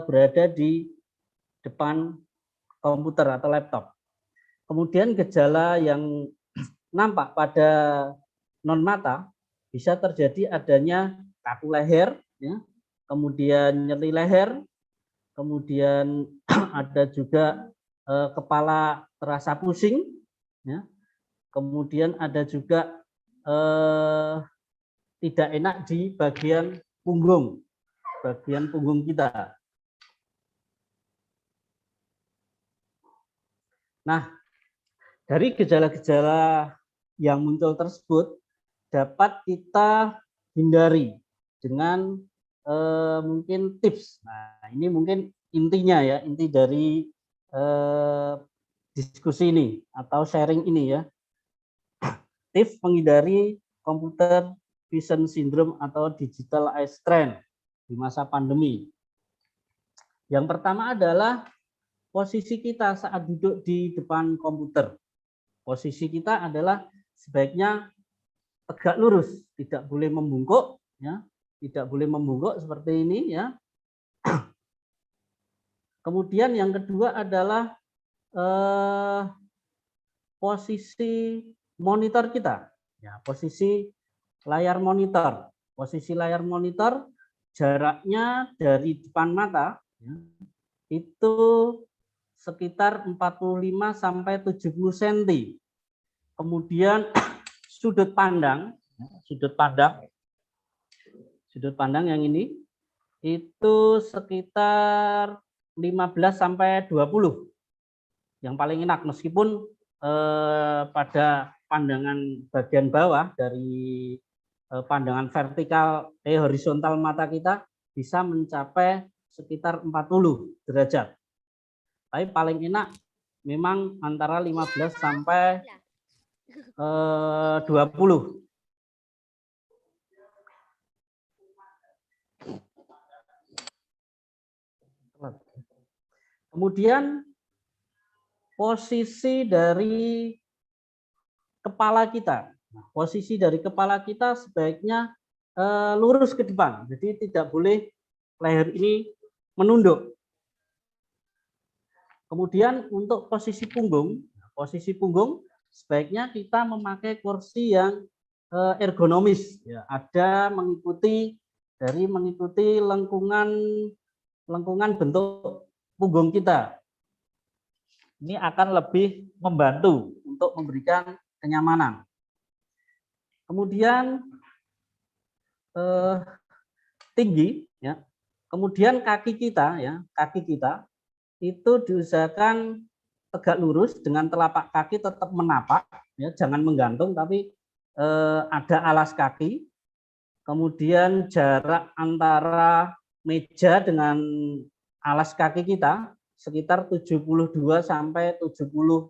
berada di depan komputer atau laptop. Kemudian gejala yang nampak pada non mata bisa terjadi adanya kaku leher, ya, kemudian nyeri leher, kemudian ada juga kepala terasa pusing, ya, kemudian ada juga tidak enak di bagian punggung kita. Nah, dari gejala-gejala yang muncul tersebut dapat kita hindari dengan mungkin tips. Nah, ini mungkin intinya ya, inti dari diskusi ini atau sharing ini ya. Tips menghindari computer vision syndrome atau digital eye strain di masa pandemi. Yang pertama adalah posisi kita saat duduk di depan komputer. Posisi kita adalah sebaiknya tegak lurus, tidak boleh membungkuk, ya, tidak boleh membungkuk seperti ini, ya. Kemudian yang kedua adalah posisi monitor kita, ya, posisi layar monitor. Posisi layar monitor jaraknya dari depan mata, ya, itu sekitar 45 sampai 70 cm. Kemudian sudut pandang yang ini itu sekitar 15 sampai 20. Yang paling enak, meskipun pada pandangan bagian bawah dari pandangan vertikal horizontal mata kita bisa mencapai sekitar 40 derajat. Tapi paling enak memang antara 15 sampai 20. Kemudian posisi dari kepala kita. Nah, posisi dari kepala kita sebaiknya lurus ke depan. Jadi tidak boleh leher ini menunduk. Kemudian untuk posisi punggung sebaiknya kita memakai kursi yang ergonomis, ya, ada mengikuti dari mengikuti lengkungan bentuk punggung kita. Ini akan lebih membantu untuk memberikan kenyamanan. Kemudian tinggi, ya. Kemudian kaki kita itu diusahakan tegak lurus dengan telapak kaki tetap menapak, ya, jangan menggantung, tapi ada alas kaki. Kemudian jarak antara meja dengan alas kaki kita sekitar 72 sampai 75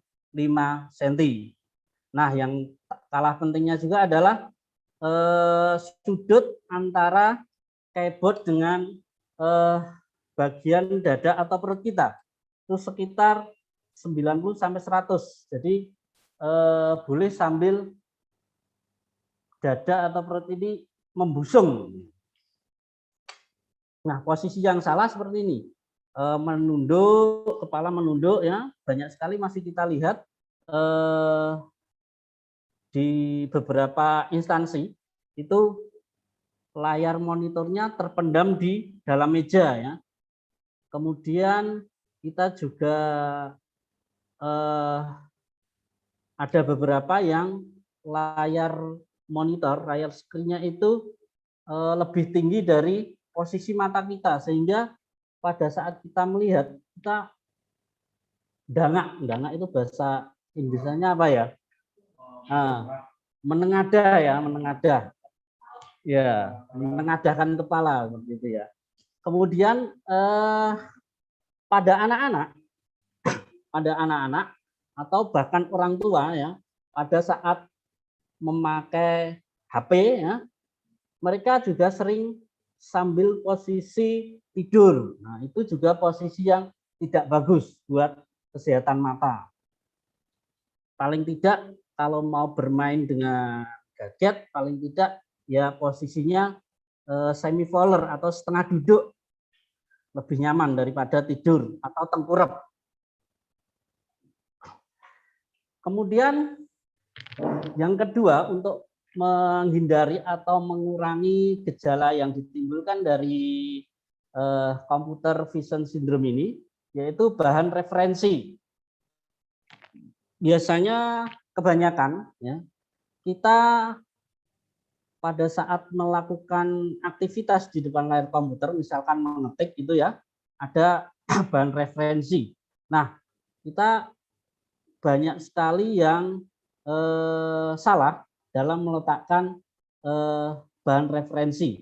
cm. Nah, yang kalah pentingnya juga adalah sudut antara keyboard dengan bagian dada atau perut kita itu sekitar 90 sampai 100. Jadi boleh sambil dada atau perut ini membusung. Nah, posisi yang salah seperti ini. Menunduk, kepala menunduk, ya. Banyak sekali masih kita lihat di beberapa instansi itu layar monitornya terpendam di dalam meja, ya. Kemudian kita juga ada beberapa yang layar monitor, layar screen-nya itu lebih tinggi dari posisi mata kita, sehingga pada saat kita melihat kita dangak itu bahasa Inggrisnya apa ya? Menengadah, ya, menengadah. Ya, menengadahkan kepala seperti itu, ya. Kemudian pada anak-anak atau bahkan orang tua, ya, pada saat memakai HP, ya, mereka juga sering sambil posisi tidur. Nah, itu juga posisi yang tidak bagus buat kesehatan mata. Paling tidak kalau mau bermain dengan gadget, paling tidak ya posisinya semi voller atau setengah duduk, lebih nyaman daripada tidur atau tengkurap. Kemudian yang kedua, untuk menghindari atau mengurangi gejala yang ditimbulkan dari computer vision syndrome ini, yaitu bahan referensi. Biasanya kebanyakan, ya, kita pada saat melakukan aktivitas di depan layar komputer, misalkan mengetik itu, ya, ada bahan referensi. Nah, kita banyak sekali yang salah dalam meletakkan bahan referensi.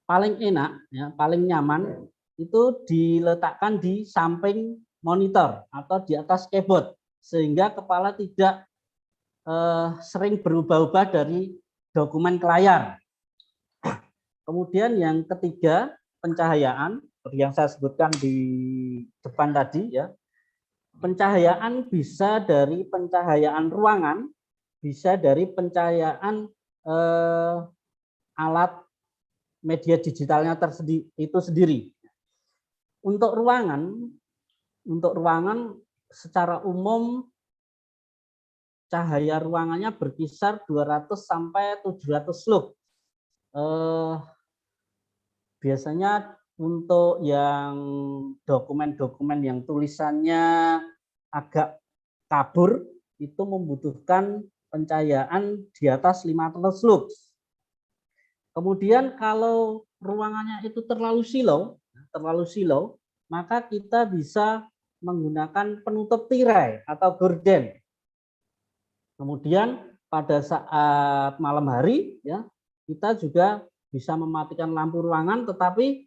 Paling enak, ya, paling nyaman itu diletakkan di samping monitor atau di atas keyboard, sehingga kepala tidak sering berubah-ubah dari dokumen ke layar. Kemudian yang ketiga, pencahayaan, seperti yang saya sebutkan di depan tadi, ya. Pencahayaan bisa dari pencahayaan ruangan, bisa dari pencahayaan alat media digitalnya itu sendiri. Untuk ruangan secara umum cahaya ruangannya berkisar 200 sampai 700 lux. Biasanya untuk yang dokumen-dokumen yang tulisannya agak kabur itu membutuhkan pencahayaan di atas 500 lux. Kemudian kalau ruangannya itu terlalu silau, maka kita bisa menggunakan penutup tirai atau gorden. Kemudian pada saat malam hari, ya, kita juga bisa mematikan lampu ruangan, tetapi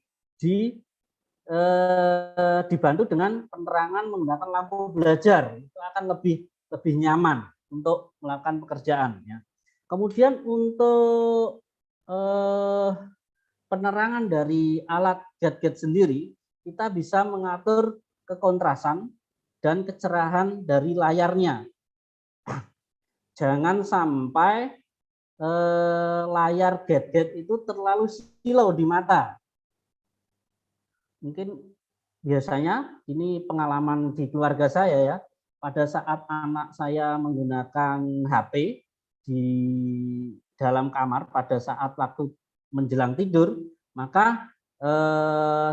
dibantu dengan penerangan menggunakan lampu belajar. Itu akan lebih nyaman untuk melakukan pekerjaan, ya. Kemudian untuk penerangan dari alat gadget sendiri, kita bisa mengatur kekontrasan dan kecerahan dari layarnya. Jangan sampai layar gadget itu terlalu silau di mata. Mungkin biasanya ini pengalaman di keluarga saya, ya, pada saat anak saya menggunakan HP di dalam kamar pada saat waktu menjelang tidur, maka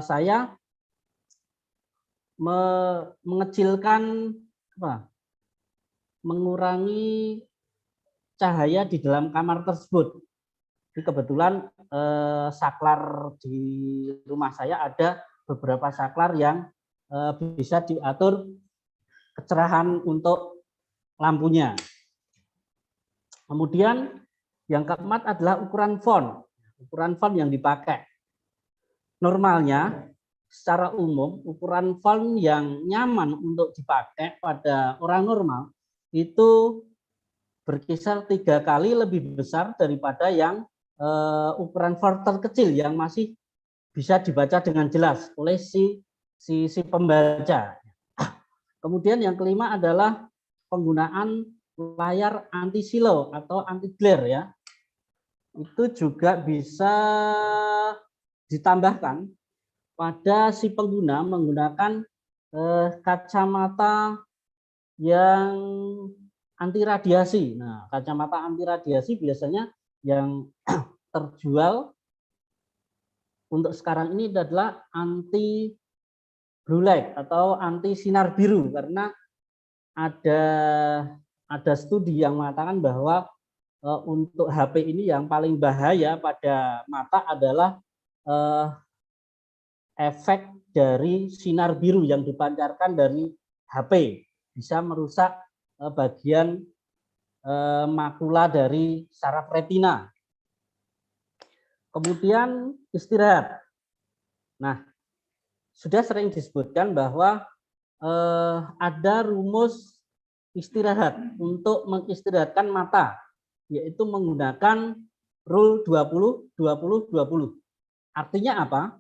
saya mengecilkan mengurangi cahaya di dalam kamar tersebut. Jadi kebetulan saklar di rumah saya ada beberapa saklar yang bisa diatur kecerahan untuk lampunya. Kemudian yang keempat adalah ukuran font yang dipakai. Normalnya secara umum ukuran font yang nyaman untuk dipakai pada orang normal itu berkisar 3 kali lebih besar daripada yang ukuran font terkecil yang masih bisa dibaca dengan jelas oleh si pembaca. Kemudian yang kelima adalah penggunaan layar anti silo atau anti glare ya. Itu juga bisa ditambahkan pada si pengguna menggunakan kacamata yang anti radiasi. Nah, kacamata anti radiasi biasanya yang terjual untuk sekarang ini adalah anti blue light atau anti sinar biru, karena ada studi yang mengatakan bahwa untuk HP ini yang paling bahaya pada mata adalah efek dari sinar biru yang dipancarkan dari HP, bisa merusak bagian makula dari saraf retina. Kemudian istirahat. Nah, sudah sering disebutkan bahwa ada rumus istirahat untuk mengistirahatkan mata, yaitu menggunakan rule 20-20-20. Artinya apa?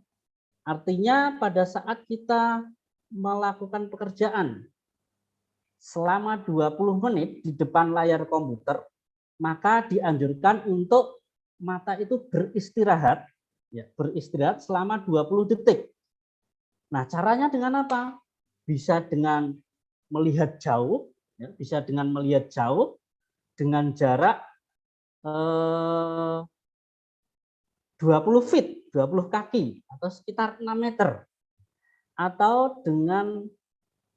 Artinya pada saat kita melakukan pekerjaan selama 20 menit di depan layar komputer, maka dianjurkan untuk mata itu beristirahat, ya, beristirahat selama 20 detik. Nah, caranya dengan apa? Bisa dengan melihat jauh, ya, bisa dengan melihat jauh dengan jarak 20 feet, 20 kaki atau sekitar 6 meter. Atau dengan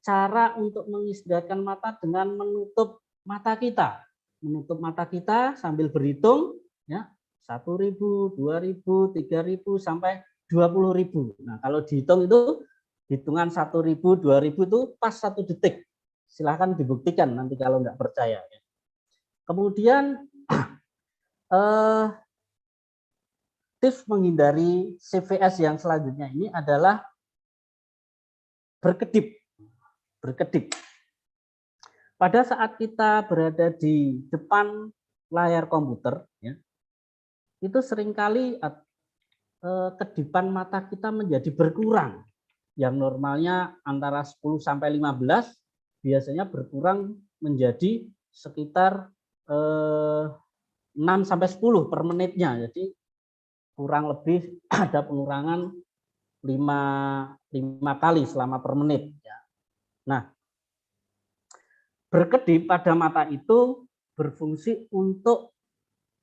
cara untuk mengistirahatkan mata dengan menutup mata kita. Menutup mata kita sambil berhitung, ya, 1.000, 2.000, 3.000 sampai 20.000. Nah, kalau dihitung itu hitungan 1.000, 2.000 itu pas 1 detik. Silahkan dibuktikan nanti kalau nggak percaya. Kemudian tips menghindari CVS yang selanjutnya ini adalah berkedip. Berkedip. Pada saat kita berada di depan layar komputer, ya, itu seringkali kedipan mata kita menjadi berkurang. Yang normalnya antara 10 sampai 15, biasanya berkurang menjadi sekitar 6 sampai 10 per menitnya. Jadi kurang lebih ada pengurangan 5 kali selama per menit. Nah, berkedip pada mata itu berfungsi untuk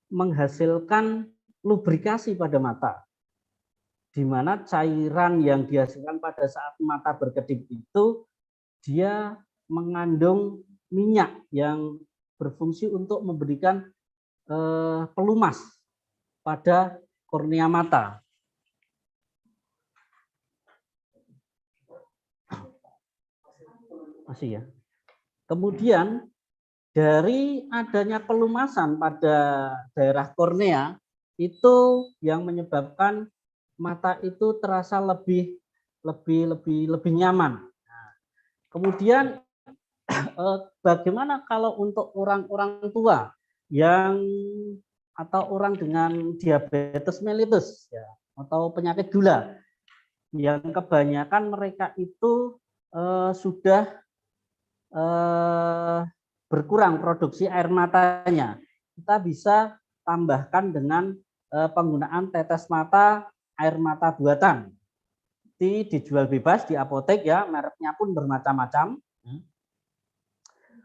menghasilkan lubrikasi pada mata, di mana cairan yang dihasilkan pada saat mata berkedip itu dia mengandung minyak yang berfungsi untuk memberikan pelumas pada kornea mata. Masih ya. Kemudian dari adanya pelumasan pada daerah kornea itu yang menyebabkan mata itu terasa lebih nyaman. Nah, kemudian bagaimana kalau untuk orang-orang tua yang atau orang dengan diabetes mellitus, ya, atau penyakit gula, yang kebanyakan mereka itu sudah berkurang produksi air matanya. Kita bisa tambahkan dengan penggunaan tetes mata air mata buatan. Dijual bebas di apotek, ya, mereknya pun bermacam-macam.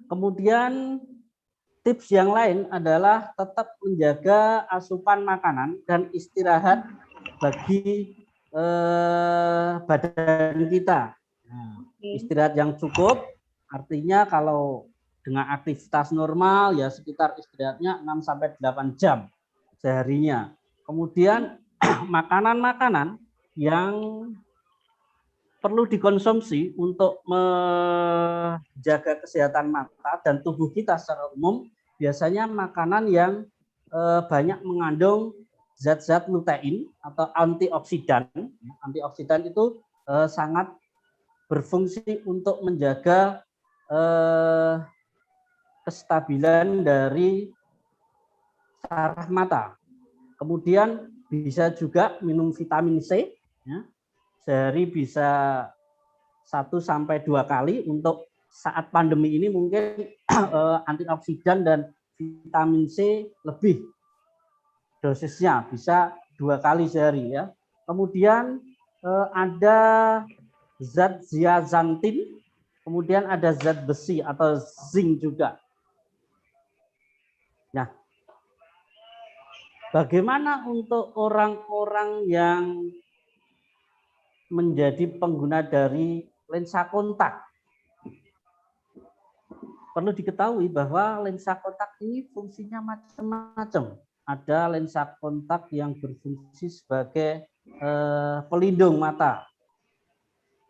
Kemudian tips yang lain adalah tetap menjaga asupan makanan dan istirahat bagi badan kita. Nah, istirahat yang cukup artinya kalau dengan aktivitas normal ya sekitar istirahatnya 6-8 jam seharinya. Kemudian makanan-makanan yang perlu dikonsumsi untuk menjaga kesehatan mata dan tubuh kita secara umum biasanya makanan yang banyak mengandung zat-zat lutein atau antioksidan. Antioksidan itu sangat berfungsi untuk menjaga kestabilan dari saraf mata. Kemudian bisa juga minum vitamin C, ya. Sehari bisa 1-2 kali. Untuk saat pandemi ini mungkin antioksidan dan vitamin C lebih dosisnya bisa 2 kali sehari ya. Kemudian ada zat zeaxanthin, kemudian ada zat besi atau zinc juga. Nah, bagaimana untuk orang-orang yang menjadi pengguna dari lensa kontak? Perlu diketahui bahwa lensa kontak ini fungsinya macam-macam. Ada lensa kontak yang berfungsi sebagai pelindung mata.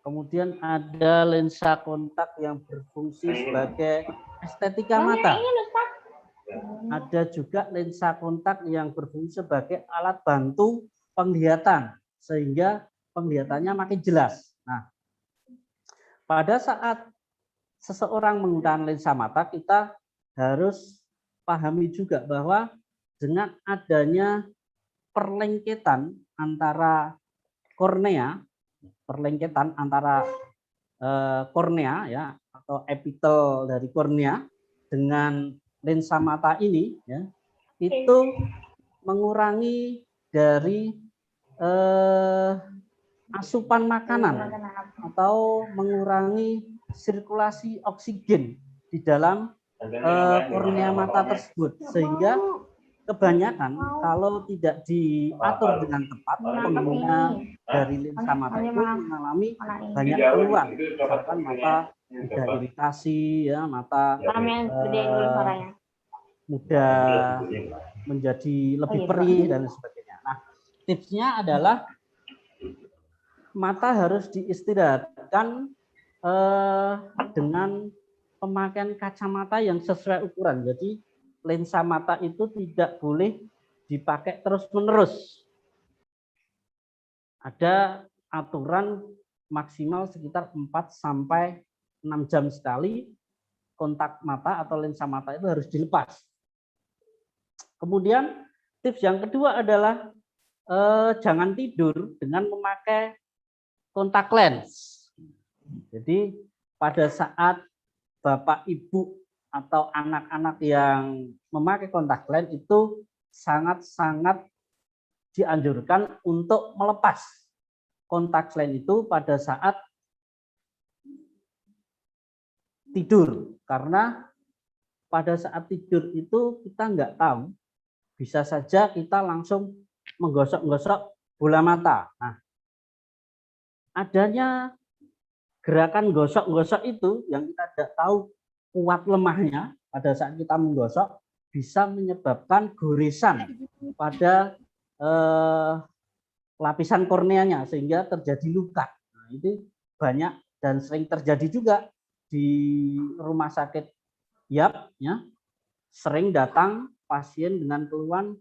Kemudian ada lensa kontak yang berfungsi sebagai estetika mata. Ada juga lensa kontak yang berfungsi sebagai alat bantu penglihatan sehingga penglihatannya makin jelas. Nah, pada saat seseorang menggunakan lensa mata, kita harus pahami juga bahwa dengan adanya perlengketan antara kornea, kornea ya atau epitel dari kornea dengan lensa mata ini ya, itu mengurangi dari asupan makanan atau mengurangi sirkulasi oksigen di dalam kornea mata tersebut, sehingga kebanyakan kalau tidak diatur dengan tepat pengguna dari lensa mata itu mengalami banyak keluhan, misalkan mata mudah iritasi ya, mata mudah menjadi lebih perih dan sebagainya. Nah, tipsnya adalah mata harus diistirahatkan dengan pemakaian kacamata yang sesuai ukuran. Jadi lensa mata itu tidak boleh dipakai terus-menerus. Ada aturan maksimal sekitar 4-6 jam sekali kontak mata atau lensa mata itu harus dilepas. Kemudian tips yang kedua adalah jangan tidur dengan memakai kontak lens. Jadi pada saat Bapak Ibu atau anak-anak yang memakai kontak lens itu sangat-sangat dianjurkan untuk melepas kontak lens itu pada saat tidur, karena pada saat tidur itu kita nggak tahu, bisa saja kita langsung menggosok-gosok bola mata. Nah, adanya gerakan gosok-gosok itu yang kita tidak tahu kuat lemahnya pada saat kita menggosok bisa menyebabkan goresan pada lapisan korneanya sehingga terjadi luka. Nah, itu banyak dan sering terjadi juga di rumah sakit YAP ya. Sering datang pasien dengan keluhan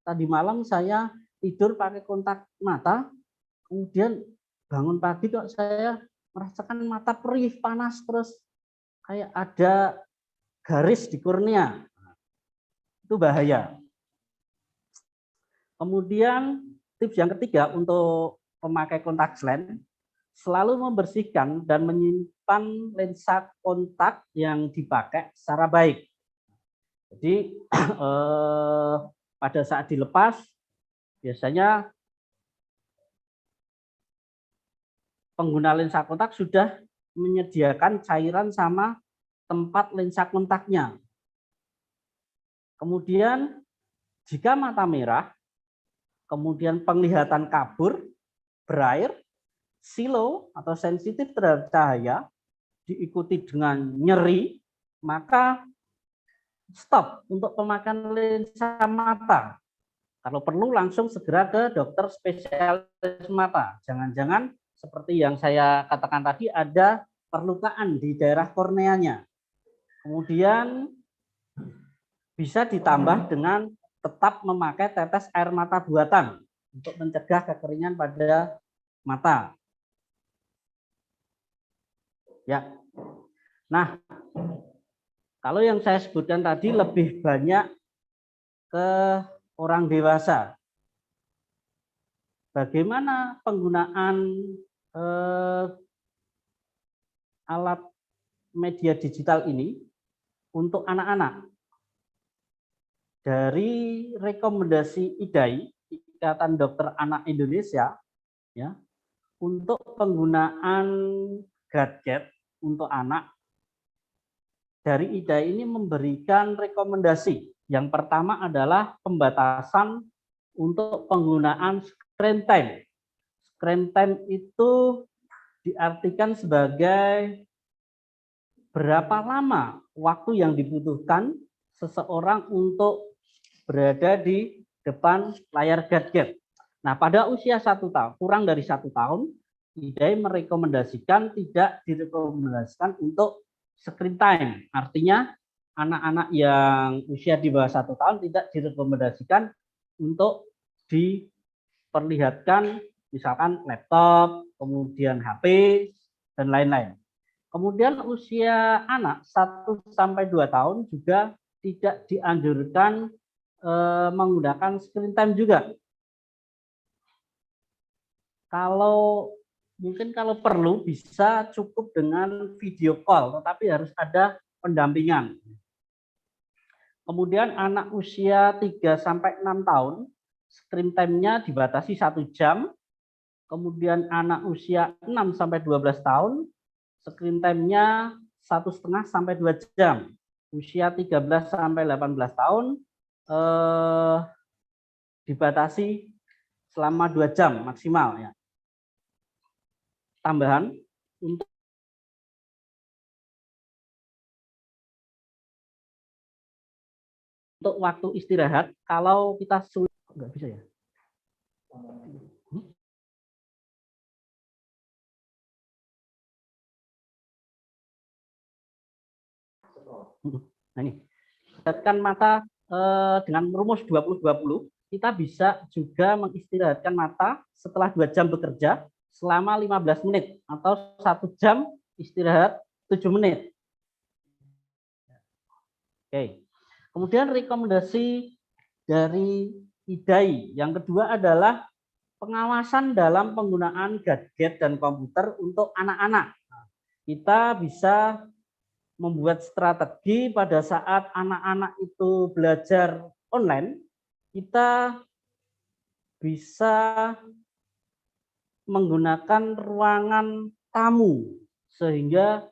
tadi malam saya tidur pakai kontak mata, kemudian bangun pagi kok saya merasakan mata perih, panas, terus kayak ada garis di kornea. Itu bahaya. Kemudian tips yang ketiga untuk pemakai kontak lens, selalu membersihkan dan menyimpan lensa kontak yang dipakai secara baik. Jadi pada saat dilepas, biasanya pengguna lensa kontak sudah menyediakan cairan sama tempat lensa kontaknya. Kemudian jika mata merah, kemudian penglihatan kabur, berair, silau atau sensitif terhadap cahaya, diikuti dengan nyeri, maka stop untuk pemakaian lensa mata. Kalau perlu langsung segera ke dokter spesialis mata. Jangan-jangan seperti yang saya katakan tadi ada perlukaan di daerah korneanya. Kemudian bisa ditambah dengan tetap memakai tetes air mata buatan untuk mencegah kekeringan pada mata. Ya. Nah, kalau yang saya sebutkan tadi lebih banyak ke orang dewasa. Bagaimana penggunaan alat media digital ini untuk anak-anak? Dari rekomendasi IDAI, Ikatan Dokter Anak Indonesia, ya, untuk penggunaan gadget untuk anak, dari IDAI ini memberikan rekomendasi. Yang pertama adalah pembatasan untuk penggunaan screen time. Screen time itu diartikan sebagai berapa lama waktu yang dibutuhkan seseorang untuk berada di depan layar gadget. Nah, pada usia 1 tahun, kurang dari 1 tahun, IDAI merekomendasikan tidak direkomendasikan untuk screen time. Artinya anak-anak yang usia di bawah 1 tahun tidak direkomendasikan untuk diperlihatkan misalkan laptop, kemudian HP, dan lain-lain. Kemudian usia anak 1 sampai 2 tahun juga tidak dianjurkan menggunakan screen time juga. Mungkin kalau perlu bisa cukup dengan video call, tetapi harus ada pendampingan. Kemudian anak usia 3 sampai 6 tahun, screen time-nya dibatasi 1 jam. Kemudian anak usia 6 sampai 12 tahun, screen time-nya 1,5 sampai 2 jam. Usia 13 sampai 18 tahun dibatasi selama 2 jam maksimal, ya. Tambahan untuk waktu istirahat, kalau kita sulit, nggak bisa ya. Nah ini, istirahatkan mata dengan rumus 20-20, kita bisa juga mengistirahatkan mata setelah 2 jam bekerja selama 15 menit atau 1 jam istirahat 7 menit. Oke. Kemudian rekomendasi dari IDAI yang kedua adalah pengawasan dalam penggunaan gadget dan komputer untuk anak-anak. Kita bisa membuat strategi pada saat anak-anak itu belajar online, kita bisa menggunakan ruangan tamu sehingga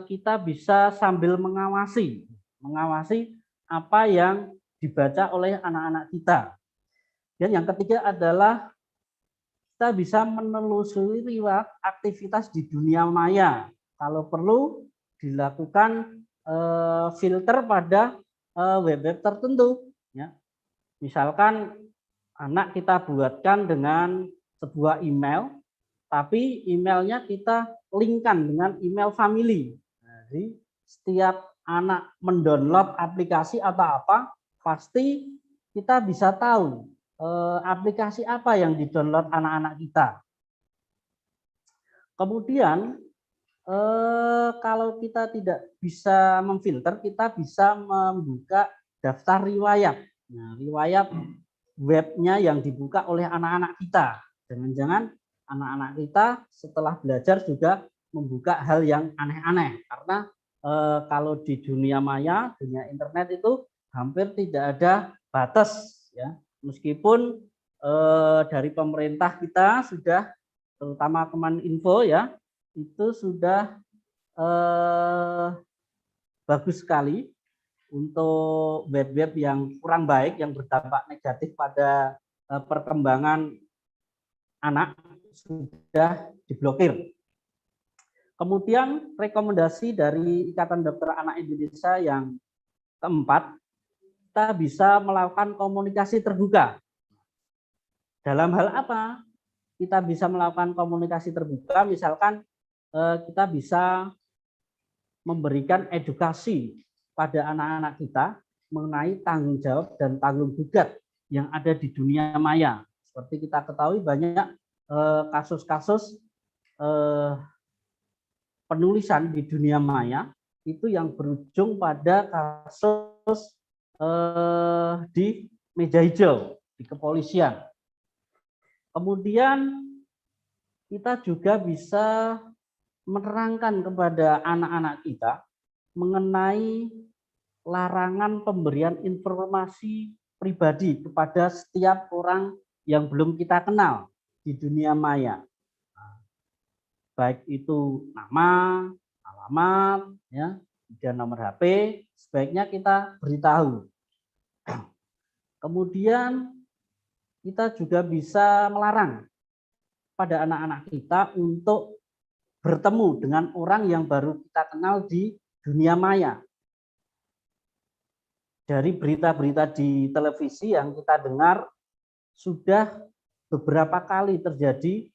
kita bisa sambil mengawasi apa yang dibaca oleh anak-anak kita. Dan yang ketiga adalah kita bisa menelusuri aktivitas di dunia maya. Kalau perlu dilakukan filter pada web-web tertentu, ya. Misalkan anak kita buatkan dengan sebuah email, tapi emailnya kita linkkan dengan email family. Jadi setiap anak mendownload aplikasi atau apa, pasti kita bisa tahu aplikasi apa yang didownload anak-anak kita. Kemudian kalau kita tidak bisa memfilter, kita bisa membuka daftar riwayat. Nah, riwayat webnya yang dibuka oleh anak-anak kita. Jangan-jangan anak-anak kita setelah belajar juga membuka hal yang aneh-aneh. Karena kalau di dunia maya, dunia internet itu hampir tidak ada batas, ya. Meskipun dari pemerintah kita sudah, terutama Kemeninfo, ya, itu sudah bagus sekali untuk web-web yang kurang baik, yang berdampak negatif pada perkembangan anak sudah diblokir. Kemudian rekomendasi dari Ikatan Dokter Anak Indonesia yang keempat, kita bisa melakukan komunikasi terbuka. Dalam hal apa? Kita bisa melakukan komunikasi terbuka, misalkan kita bisa memberikan edukasi pada anak-anak kita mengenai tanggung jawab dan tanggung gugat yang ada di dunia maya. Seperti kita ketahui banyak kasus-kasus penulisan di dunia maya itu yang berujung pada kasus di meja hijau di kepolisian. Kemudian kita juga bisa menerangkan kepada anak-anak kita mengenai larangan pemberian informasi pribadi kepada setiap orang yang belum kita kenal di dunia maya. Baik itu nama, alamat, ya, dan nomor HP, sebaiknya kita beritahu. Kemudian kita juga bisa melarang pada anak-anak kita untuk bertemu dengan orang yang baru kita kenal di dunia maya. Dari berita-berita di televisi yang kita dengar, sudah beberapa kali terjadi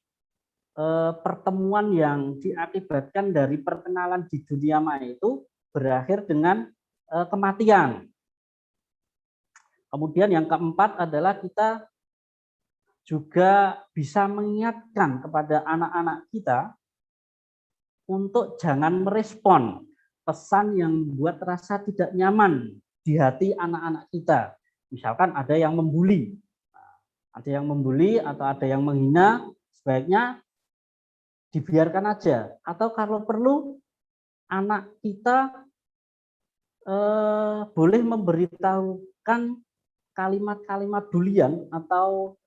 pertemuan yang diakibatkan dari perkenalan di dunia maya itu berakhir dengan kematian. Kemudian yang keempat adalah kita juga bisa mengingatkan kepada anak-anak kita untuk jangan merespon pesan yang membuat rasa tidak nyaman di hati anak-anak kita. Misalkan ada yang membuli, atau ada yang menghina, sebaiknya dibiarkan aja. Atau kalau perlu anak kita boleh memberitahukan kalimat-kalimat bulian atau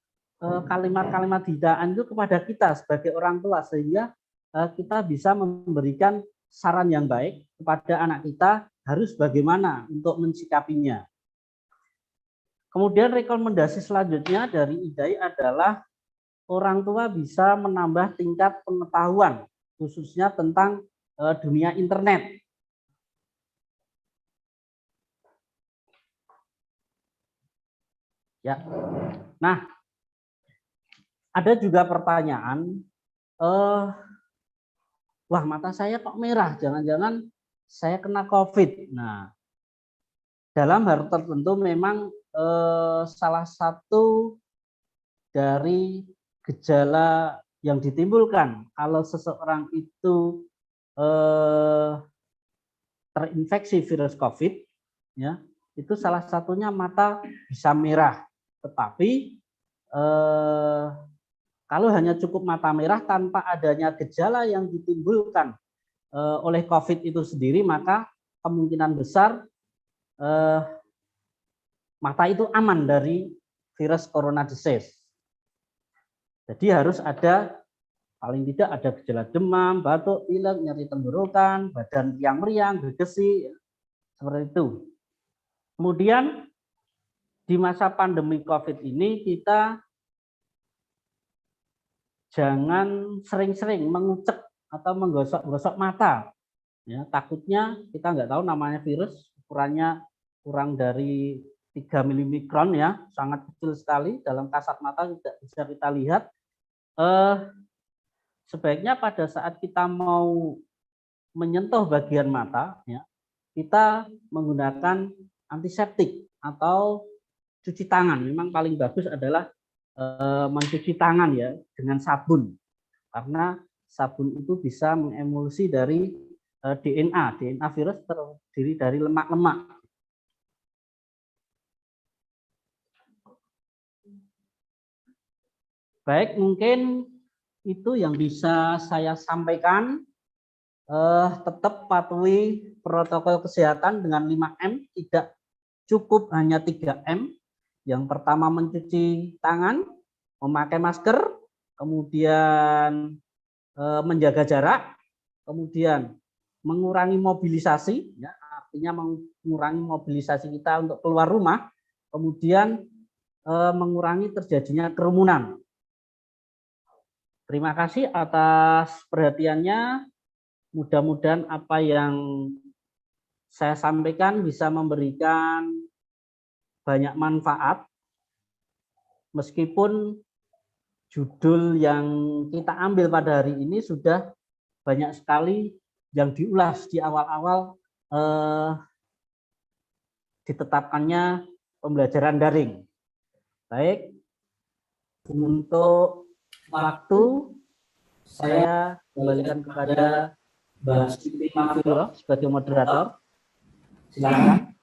kalimat-kalimat hinaan itu kepada kita sebagai orang tua, sehingga kita bisa memberikan saran yang baik kepada anak kita harus bagaimana untuk mensikapinya. Kemudian rekomendasi selanjutnya dari IDAI adalah orang tua bisa menambah tingkat pengetahuan khususnya tentang dunia internet. Ya. Nah, ada juga pertanyaan, wah mata saya kok merah, jangan-jangan saya kena COVID. Nah, dalam hal tertentu memang salah satu dari gejala yang ditimbulkan kalau seseorang itu terinfeksi virus COVID, ya, itu salah satunya mata bisa merah. Tetapi kalau hanya cukup mata merah tanpa adanya gejala yang ditimbulkan oleh COVID itu sendiri, maka kemungkinan besar mata itu aman dari virus corona disease. Jadi harus ada, paling tidak ada gejala demam, batuk, pilek, nyeri tenggorokan, badan riang-riang, bergesi, seperti itu. Kemudian di masa pandemi COVID ini kita jangan sering-sering mengucek atau menggosok-gosok mata. Ya, takutnya kita nggak tahu namanya virus, ukurannya kurang dari 3 milimikron ya, sangat kecil sekali, dalam kasat mata tidak bisa kita lihat. Sebaiknya pada saat kita mau menyentuh bagian mata, ya, kita menggunakan antiseptik atau cuci tangan. Memang paling bagus adalah mencuci tangan ya dengan sabun, karena sabun itu bisa mengemulsi dari DNA virus terdiri dari lemak-lemak. Baik, mungkin itu yang bisa saya sampaikan. Tetap patuhi protokol kesehatan dengan 5M, tidak cukup hanya 3M. Yang pertama mencuci tangan, memakai masker, kemudian menjaga jarak, kemudian mengurangi mobilisasi, ya, artinya mengurangi mobilisasi kita untuk keluar rumah, kemudian mengurangi terjadinya kerumunan. Terima kasih atas perhatiannya. Mudah-mudahan apa yang saya sampaikan bisa memberikan banyak manfaat, meskipun judul yang kita ambil pada hari ini sudah banyak sekali yang diulas di awal-awal ditetapkannya pembelajaran daring. Baik, untuk waktu saya kembalikan kepada Mbak Siti Mafiro sebagai moderator. Silakan.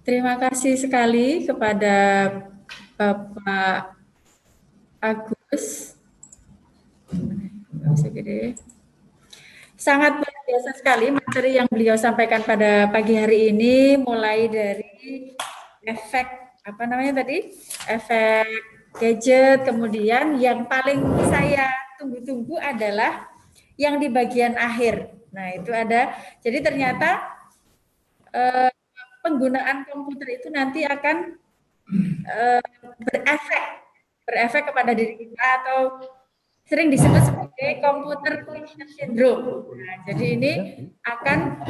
Terima kasih sekali kepada Bapak Agus. Sangat luar biasa sekali materi yang beliau sampaikan pada pagi hari ini, mulai dari efek apa namanya tadi, efek gadget, kemudian yang paling saya tunggu-tunggu adalah yang di bagian akhir. Nah, itu ada, jadi ternyata penggunaan komputer itu nanti akan berefek kepada diri kita, atau sering disebut sebagai computer clinician syndrome. Nah, jadi ini akan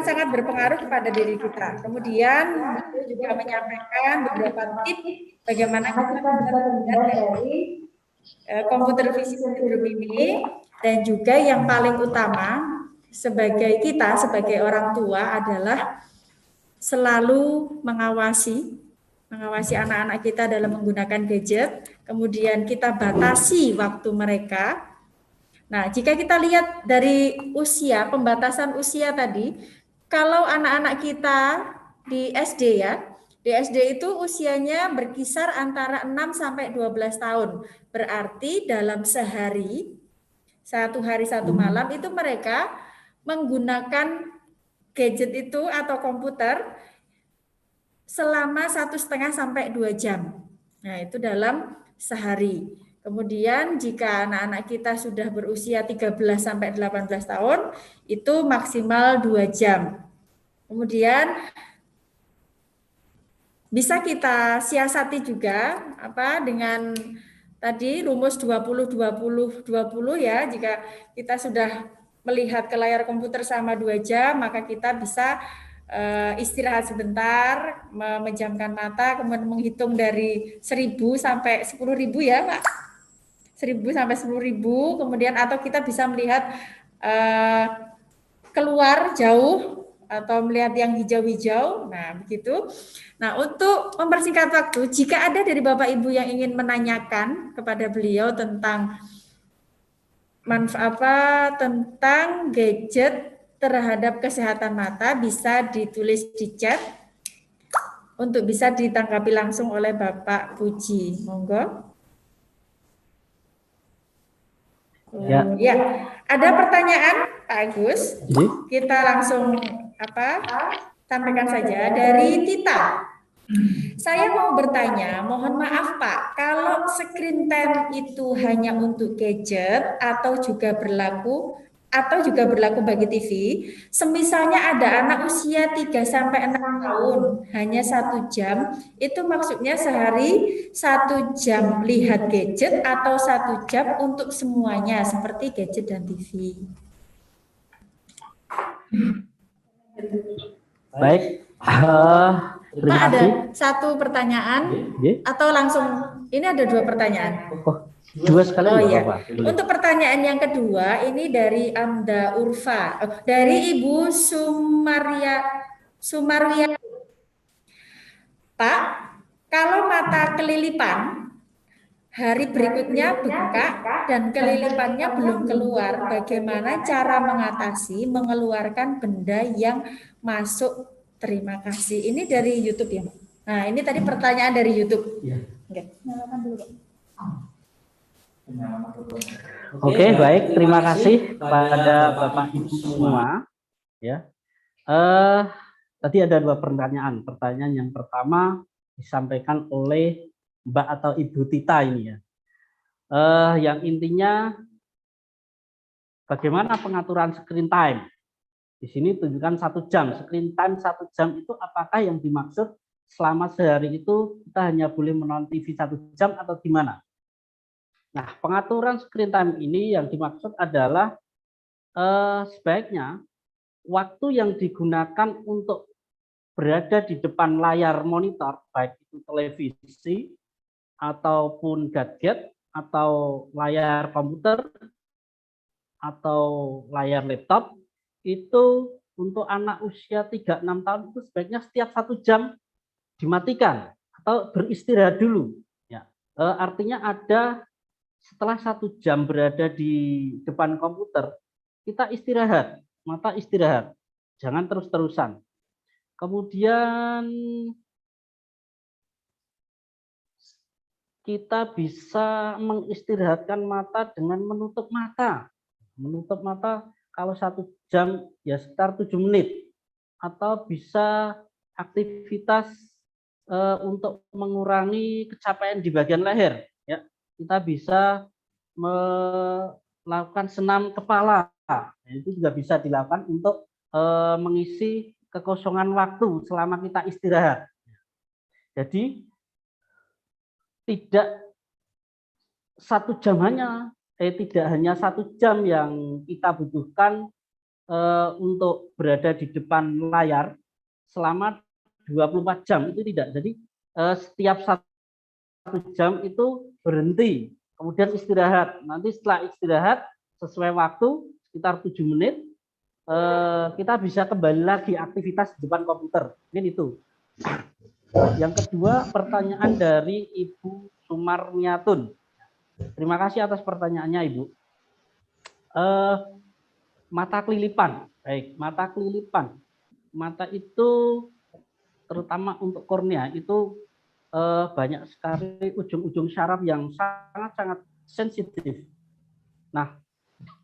sangat berpengaruh kepada diri kita. Kemudian beliau juga menyampaikan beberapa tips bagaimana kita belajar dari computer vision syndrome ini, dan juga yang paling utama sebagai orang tua adalah selalu mengawasi anak-anak kita dalam menggunakan gadget, kemudian kita batasi waktu mereka. Nah, jika kita lihat dari usia, pembatasan usia tadi, kalau anak-anak kita di SD ya, di SD itu usianya berkisar antara 6 sampai 12 tahun. Berarti dalam sehari, satu hari satu malam itu mereka menggunakan gadget itu atau komputer selama 1,5 sampai 2 jam. Nah, itu dalam sehari. Kemudian jika anak-anak kita sudah berusia 13 sampai 18 tahun, itu maksimal 2 jam. Kemudian bisa kita siasati juga dengan tadi rumus 20-20-20 ya. Jika kita sudah melihat ke layar komputer selama 2 jam, maka kita bisa istirahat sebentar, memejamkan mata, kemudian menghitung dari 1.000 sampai 10.000 ya, Pak. 1.000 sampai 10.000, kemudian atau kita bisa melihat keluar jauh atau melihat yang hijau-hijau. Nah, begitu. Nah, untuk mempersingkat waktu, jika ada dari Bapak Ibu yang ingin menanyakan kepada beliau tentang manfaat tentang gadget terhadap kesehatan mata, bisa ditulis di chat untuk bisa ditanggapi langsung oleh Bapak Puji. Monggo. Ya. Ya, ada pertanyaan Pak Agus? Kita langsung sampaikan saja dari Tita. Saya mau bertanya, mohon maaf Pak, kalau screen time itu hanya untuk gadget atau juga berlaku bagi TV, semisalnya ada anak usia 3 sampai 6 tahun, hanya 1 jam, itu maksudnya sehari 1 jam lihat gadget atau 1 jam untuk semuanya seperti gadget dan TV. Baik. Pak, ada satu pertanyaan atau langsung ini ada 2 pertanyaan. Dua sekalian. Oh iya. Untuk pertanyaan yang kedua ini dari Amda Urfa, dari Ibu Sumarwia. Pak, kalau mata kelilipan hari berikutnya bengkak dan kelilipannya belum keluar, bagaimana cara mengatasi mengeluarkan benda yang masuk? Terima kasih. Ini dari YouTube ya, Pak. Nah, ini tadi pertanyaan dari YouTube. Oke. Nyalakan dulu, Pak. Oke, baik. Terima kasih kepada Bapak Ibu semua. Ya, tadi ada 2 pertanyaan. Pertanyaan yang pertama disampaikan oleh Mbak atau Ibu Tita ini ya. Yang intinya bagaimana pengaturan screen time Di sini tunjukkan 1 jam, screen time 1 jam itu apakah yang dimaksud selama sehari itu kita hanya boleh menonton TV 1 jam atau gimana? Nah, pengaturan screen time ini yang dimaksud adalah sebaiknya waktu yang digunakan untuk berada di depan layar monitor, baik itu televisi ataupun gadget atau layar komputer atau layar laptop, itu untuk anak usia 3-6 tahun itu sebaiknya setiap 1 jam dimatikan atau beristirahat dulu. Ya, artinya ada setelah 1 jam berada di depan komputer, kita istirahat, mata istirahat, jangan terus-terusan. Kemudian kita bisa mengistirahatkan mata dengan menutup mata. Menutup mata kalau 1 jam ya sekitar 7 menit. Atau bisa aktivitas untuk mengurangi capaian di bagian leher. Ya, kita bisa melakukan senam kepala. Itu juga bisa dilakukan untuk mengisi kekosongan waktu selama kita istirahat. Jadi tidak 1 jam tidak hanya 1 jam yang kita butuhkan untuk berada di depan layar selama 24 jam, itu tidak. Jadi setiap 1 jam itu berhenti, kemudian istirahat. Nanti setelah istirahat sesuai waktu sekitar 7 menit, kita bisa kembali lagi aktivitas di depan komputer. Ini itu. Yang kedua, pertanyaan dari Ibu Sumarniatun. Terima kasih atas pertanyaannya, Ibu. Mata kelilipan. Baik, mata kelilipan. Mata itu terutama untuk kornea itu banyak sekali ujung-ujung syaraf yang sangat-sangat sensitif. Nah,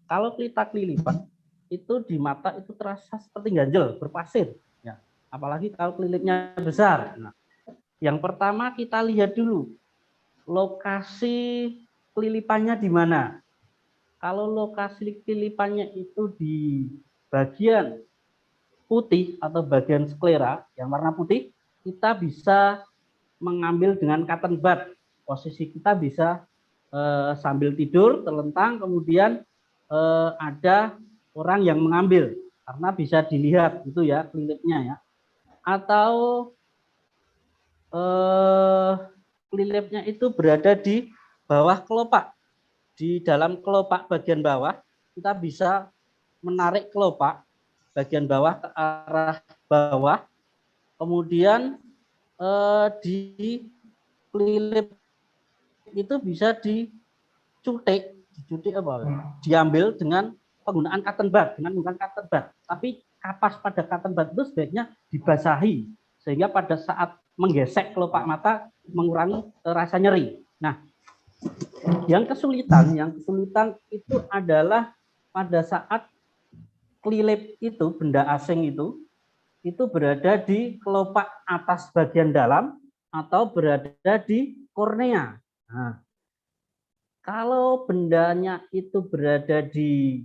kalau kita kelilipan itu di mata itu terasa seperti ganjel, berpasir. Ya, apalagi kalau kelilipnya besar. Nah, yang pertama kita lihat dulu lokasi kelilipannya di mana. Kalau lokasi kelilipannya itu di bagian putih atau bagian sklera yang warna putih, kita bisa mengambil dengan cotton bud. Posisi kita bisa sambil tidur, terlentang, kemudian ada orang yang mengambil, karena bisa dilihat gitu ya kelilipnya ya. Atau kelilipnya itu berada di bawah kelopak. Di dalam kelopak bagian bawah, kita bisa menarik kelopak bagian bawah ke arah bawah. Kemudian di kelilip itu bisa dicutik diambil dengan penggunaan cotton bud, Tapi kapas pada cotton bud itu sebaiknya dibasahi sehingga pada saat menggesek kelopak mata mengurangi rasa nyeri. Nah, yang kesulitan itu adalah pada saat kelilip itu, benda asing itu berada di kelopak atas bagian dalam atau berada di kornea. Nah, kalau bendanya itu berada di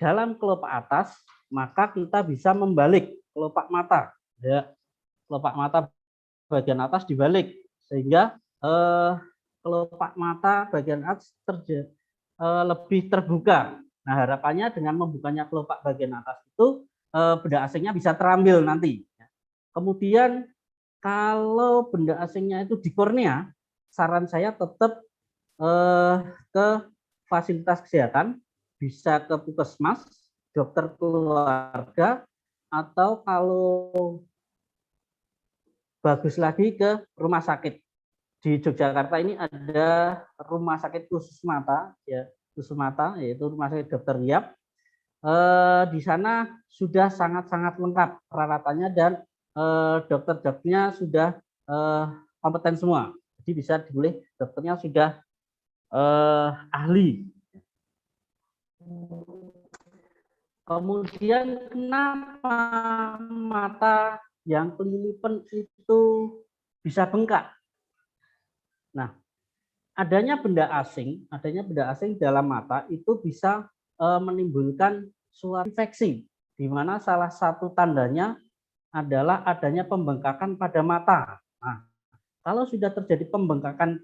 dalam kelopak atas, maka kita bisa membalik kelopak mata. Ya, kelopak mata bagian atas dibalik sehingga kelopak mata bagian atas lebih terbuka. Nah, harapannya dengan membukanya kelopak bagian atas itu benda asingnya bisa terambil nanti. Kemudian kalau benda asingnya itu di kornea, saran saya tetap ke fasilitas kesehatan, bisa ke puskesmas, dokter keluarga, atau kalau bagus lagi ke rumah sakit. Di Yogyakarta ini ada rumah sakit khusus mata, ya, khusus mata, yaitu rumah sakit Dr. Yap. Di sana sudah sangat-sangat lengkap peralatannya dan dokter-dokternya sudah kompeten semua. Jadi bisa dipilih dokternya sudah ahli. Kemudian kenapa mata yang kelilipan itu bisa bengkak? Nah, adanya benda asing dalam mata itu bisa menimbulkan suatu infeksi di mana salah satu tandanya adalah adanya pembengkakan pada mata. Nah, kalau sudah terjadi pembengkakan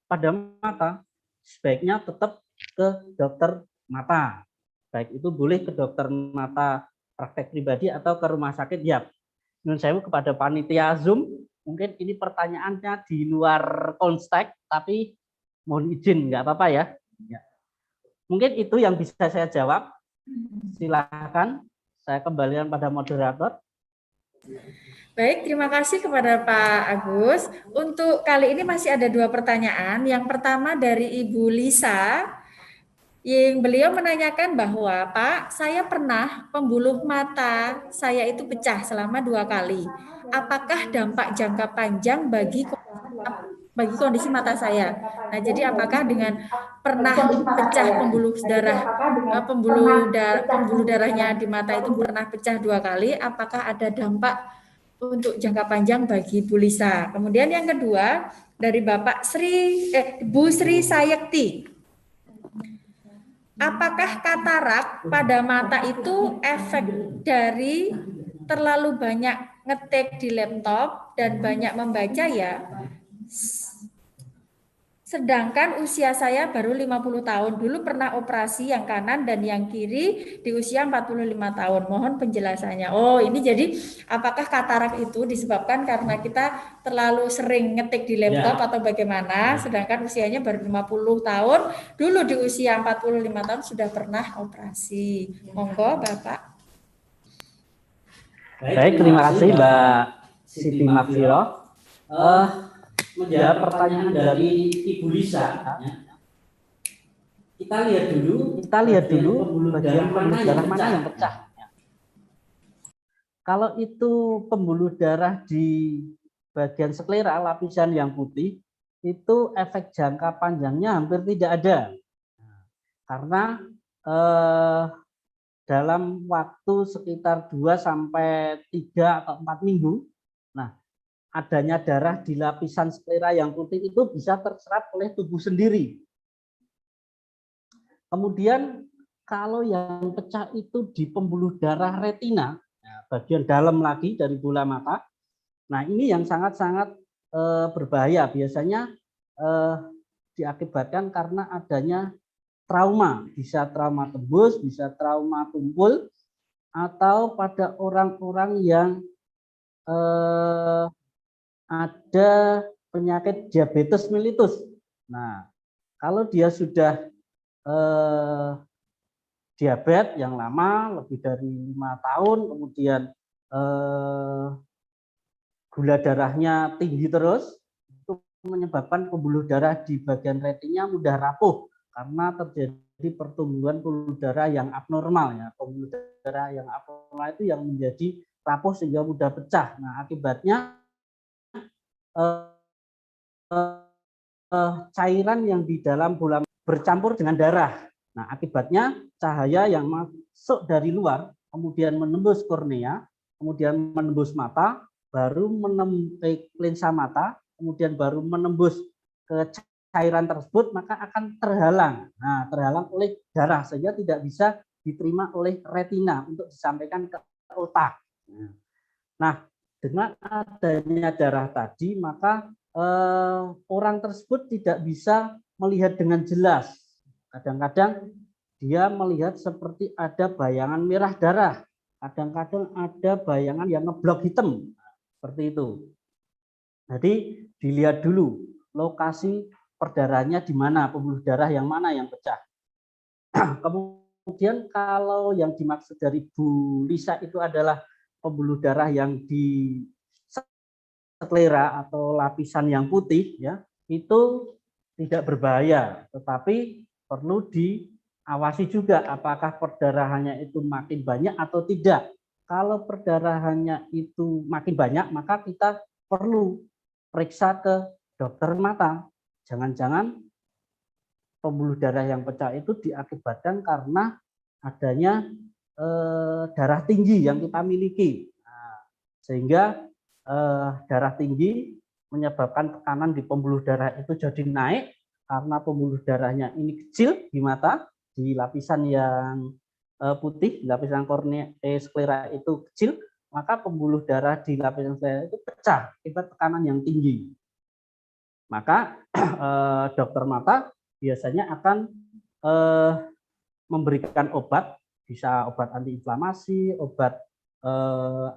pada mata, sebaiknya tetap ke dokter mata. Baik itu boleh ke dokter mata praktek pribadi atau ke rumah sakit. Ya, nyun sewu kepada panitia Zoom, mungkin ini pertanyaannya di luar konteks, tapi mohon izin, nggak apa-apa ya. Mungkin itu yang bisa saya jawab. Silakan, saya kembalikan pada moderator. Baik, terima kasih kepada Pak Agus. Untuk kali ini masih ada 2 pertanyaan. Yang pertama dari Ibu Lisa, yang beliau menanyakan bahwa, Pak, saya pernah pembuluh mata saya itu pecah selama 2 kali. Apakah dampak jangka panjang bagi kondisi mata saya? Nah, jadi apakah dengan pernah pecah pembuluh darahnya di mata itu pernah pecah 2 kali, apakah ada dampak untuk jangka panjang bagi Bu Lisa? Kemudian yang kedua dari Bu Sri Sayekti. Apakah katarak pada mata itu efek dari terlalu banyak ngetik di laptop dan banyak membaca ya? Sedangkan usia saya baru 50 tahun. Dulu pernah operasi yang kanan dan yang kiri di usia 45 tahun. Mohon penjelasannya. Oh, ini jadi apakah katarak itu disebabkan karena kita terlalu sering ngetik di laptop atau bagaimana? Sedangkan usianya baru 50 tahun. Dulu di usia 45 tahun sudah pernah operasi. Monggo, Bapak. Baik, terima kasih Mbak Siti Mafiro. Menjawab pertanyaan dari Ibu Lisa, kita lihat dulu bagian pembuluh darah mana yang pecah. Kalau itu pembuluh darah di bagian sklera lapisan yang putih, itu efek jangka panjangnya hampir tidak ada, karena dalam waktu sekitar 2 sampai 3 atau 4 minggu, nah, adanya darah di lapisan sklera yang putih itu bisa terserap oleh tubuh sendiri. Kemudian kalau yang pecah itu di pembuluh darah retina, bagian dalam lagi dari bola mata, nah ini yang sangat-sangat berbahaya. Biasanya diakibatkan karena adanya trauma, bisa trauma tembus, bisa trauma tumpul, atau pada orang-orang yang ada penyakit diabetes mellitus. Nah, kalau dia sudah diabetes yang lama, lebih dari 5 tahun, kemudian gula darahnya tinggi terus, itu menyebabkan pembuluh darah di bagian retina mudah rapuh karena terjadi pertumbuhan pembuluh darah yang abnormal. Ya. Pembuluh darah yang abnormal itu yang menjadi rapuh sehingga mudah pecah. Nah, akibatnya cairan yang di dalam bola bercampur dengan darah. Nah, akibatnya cahaya yang masuk dari luar, kemudian menembus kornea, kemudian menembus mata, baru menembus lensa mata, kemudian baru menembus ke cairan tersebut, maka akan terhalang. Nah, terhalang oleh darah sehingga tidak bisa diterima oleh retina untuk disampaikan ke otak. Nah, dengan adanya darah tadi, maka orang tersebut tidak bisa melihat dengan jelas. Kadang-kadang dia melihat seperti ada bayangan merah darah. Kadang-kadang ada bayangan yang ngeblok hitam. Seperti itu. Jadi dilihat dulu lokasi perdarahannya di mana, pembuluh darah yang mana yang pecah. Kemudian kalau yang dimaksud dari Bu Lisa itu adalah pembuluh darah yang di sklera atau lapisan yang putih, ya, itu tidak berbahaya, tetapi perlu diawasi juga apakah perdarahannya itu makin banyak atau tidak. Kalau perdarahannya itu makin banyak, maka kita perlu periksa ke dokter mata. Jangan-jangan pembuluh darah yang pecah itu diakibatkan karena adanya darah tinggi yang kita miliki. Nah, sehingga darah tinggi menyebabkan tekanan di pembuluh darah itu jadi naik karena pembuluh darahnya ini kecil di mata, di lapisan yang putih, lapisan kornea sklera itu kecil, maka pembuluh darah di lapisan sklera itu pecah akibat tekanan yang tinggi. Maka dokter mata biasanya akan memberikan obat, bisa obat antiinflamasi, obat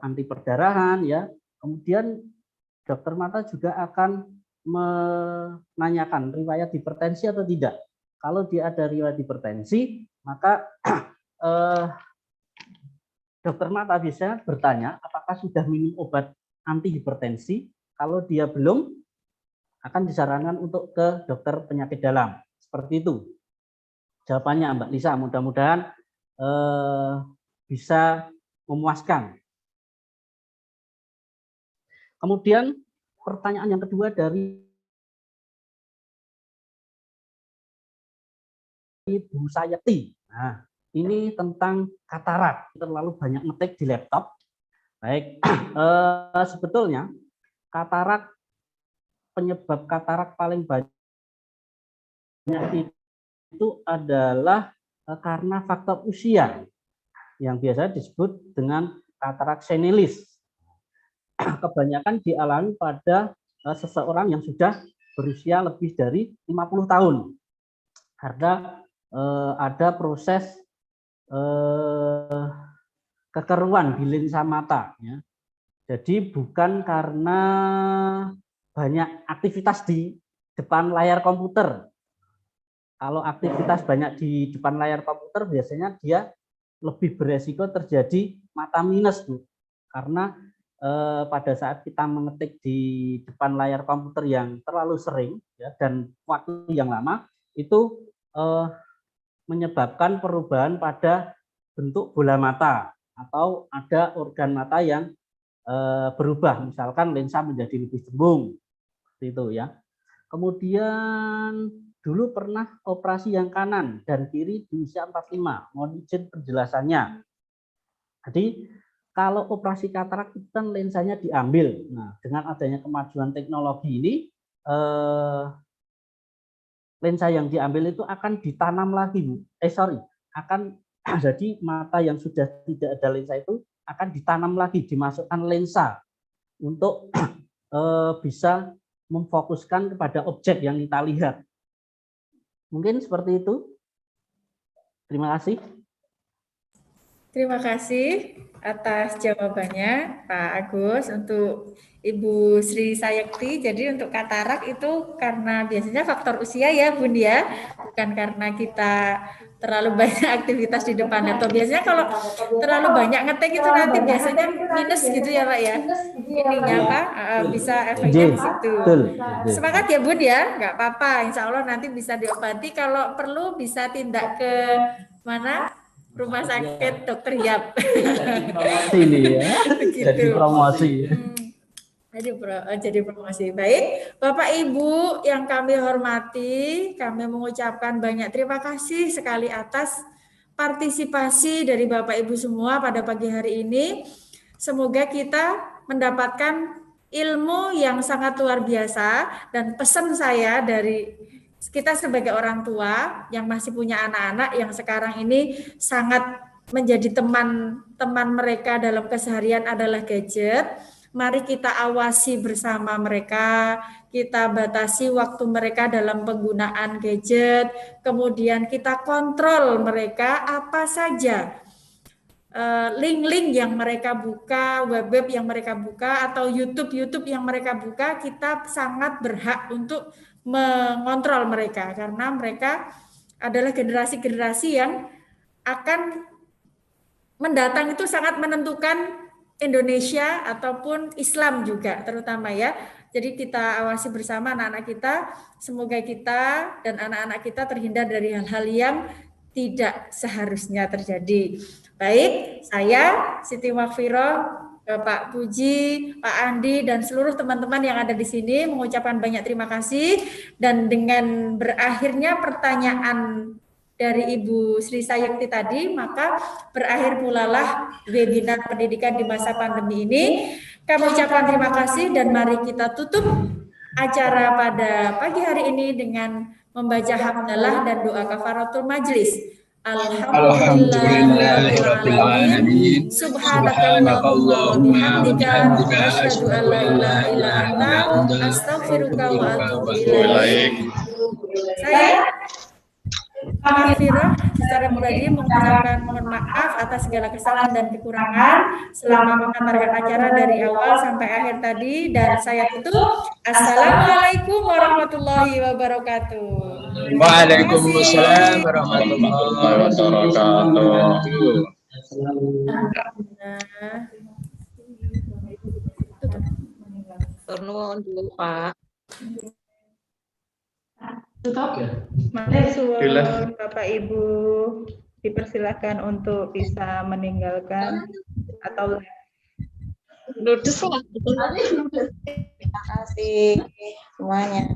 anti perdarahan, ya. Kemudian dokter mata juga akan menanyakan riwayat hipertensi atau tidak. Kalau dia ada riwayat hipertensi, maka dokter mata biasanya bertanya apakah sudah minum obat anti hipertensi. Kalau dia belum, akan disarankan untuk ke dokter penyakit dalam. Seperti itu jawabannya Mbak Lisa. Mudah-mudahan bisa memuaskan. Kemudian pertanyaan yang kedua dari Bu Sayati. Nah, ini tentang katarak. Terlalu banyak ngetik di laptop. Baik, sebetulnya katarak, penyebab katarak paling banyak itu adalah karena faktor usia yang biasa disebut dengan katarak senilis. Kebanyakan dialami pada seseorang yang sudah berusia lebih dari 50 tahun. Karena ada proses kekeruan di lensa mata, ya. Jadi bukan karena banyak aktivitas di depan layar komputer. Kalau aktivitas banyak di depan layar komputer, biasanya dia lebih beresiko terjadi mata minus, Bu. Karena pada saat kita mengetik di depan layar komputer yang terlalu sering, ya, dan waktu yang lama, itu menyebabkan perubahan pada bentuk bola mata atau ada organ mata yang berubah, misalkan lensa menjadi lebih cembung, seperti itu, ya. Kemudian dulu pernah operasi yang kanan dan kiri di usia 45. Mohon izin penjelasannya. Jadi kalau operasi katarak itu kan lensanya diambil. Nah, dengan adanya kemajuan teknologi ini, lensa yang diambil itu akan ditanam lagi, Bu. Akan jadi mata yang sudah tidak ada lensa itu akan ditanam lagi, dimasukkan lensa untuk bisa memfokuskan kepada objek yang kita lihat. Mungkin seperti itu. Terima kasih. Terima kasih atas jawabannya Pak Agus. Untuk Ibu Sri Sayekti, jadi untuk katarak itu karena biasanya faktor usia ya Bun ya, bukan karena kita terlalu banyak aktivitas di depan laptop. Biasanya kalau terlalu banyak ngetik itu nanti biasanya minus gitu ya Pak ya, ininya Pak, bisa efeknya di situ. Semangat ya Bun ya, nggak apa-apa, insya Allah nanti bisa diobati. Kalau perlu bisa tindak ke mana? Rumah sakit Dokter Yap. Ini ya, jadi promosi. Jadi promosi. Baik, Bapak Ibu yang kami hormati, kami mengucapkan banyak terima kasih sekali atas partisipasi dari Bapak Ibu semua pada pagi hari ini. Semoga kita mendapatkan ilmu yang sangat luar biasa, dan pesan saya dari kita sebagai orang tua yang masih punya anak-anak yang sekarang ini sangat menjadi teman mereka dalam keseharian adalah gadget. Mari kita awasi bersama mereka, kita batasi waktu mereka dalam penggunaan gadget, kemudian kita kontrol mereka apa saja link-link yang mereka buka, web-web yang mereka buka, atau YouTube yang mereka buka. Kita sangat berhak untuk mengontrol mereka, karena mereka adalah generasi-generasi yang akan mendatang, itu sangat menentukan Indonesia ataupun Islam juga terutama ya. Jadi kita awasi bersama anak-anak kita, semoga kita dan anak-anak kita terhindar dari hal-hal yang tidak seharusnya terjadi. Baik, saya Siti Makfiroh, Pak Puji, Pak Andi, dan seluruh teman-teman yang ada di sini mengucapkan banyak terima kasih. Dan dengan berakhirnya pertanyaan dari Ibu Sri Sayekti tadi, maka berakhir pulalah webinar pendidikan di masa pandemi ini. Kami ucapkan terima kasih dan mari kita tutup acara pada pagi hari ini dengan membaca hamdalah dan doa kafaratul majlis. Alhamdulillahirabbil alamin. Subhanakallahumma wa bihamdika asyhadu an la ilaha illa anta astaghfiruka wa atubu ilaik. Saya Mahfirah secara pribadi mengucapkan mohon maaf atas segala kesalahan dan kekurangan selama mengantarkan acara dari awal sampai akhir tadi, dan saya tutup. Assalamualaikum warahmatullahi wabarakatuh. Waalaikumsalam warahmatullahi wabarakatuh. Turun dulu, Pak. Tutup. Mahasiswa, Bapak Ibu, dipersilakan untuk bisa meninggalkan atau Duduk. Terima kasih semuanya.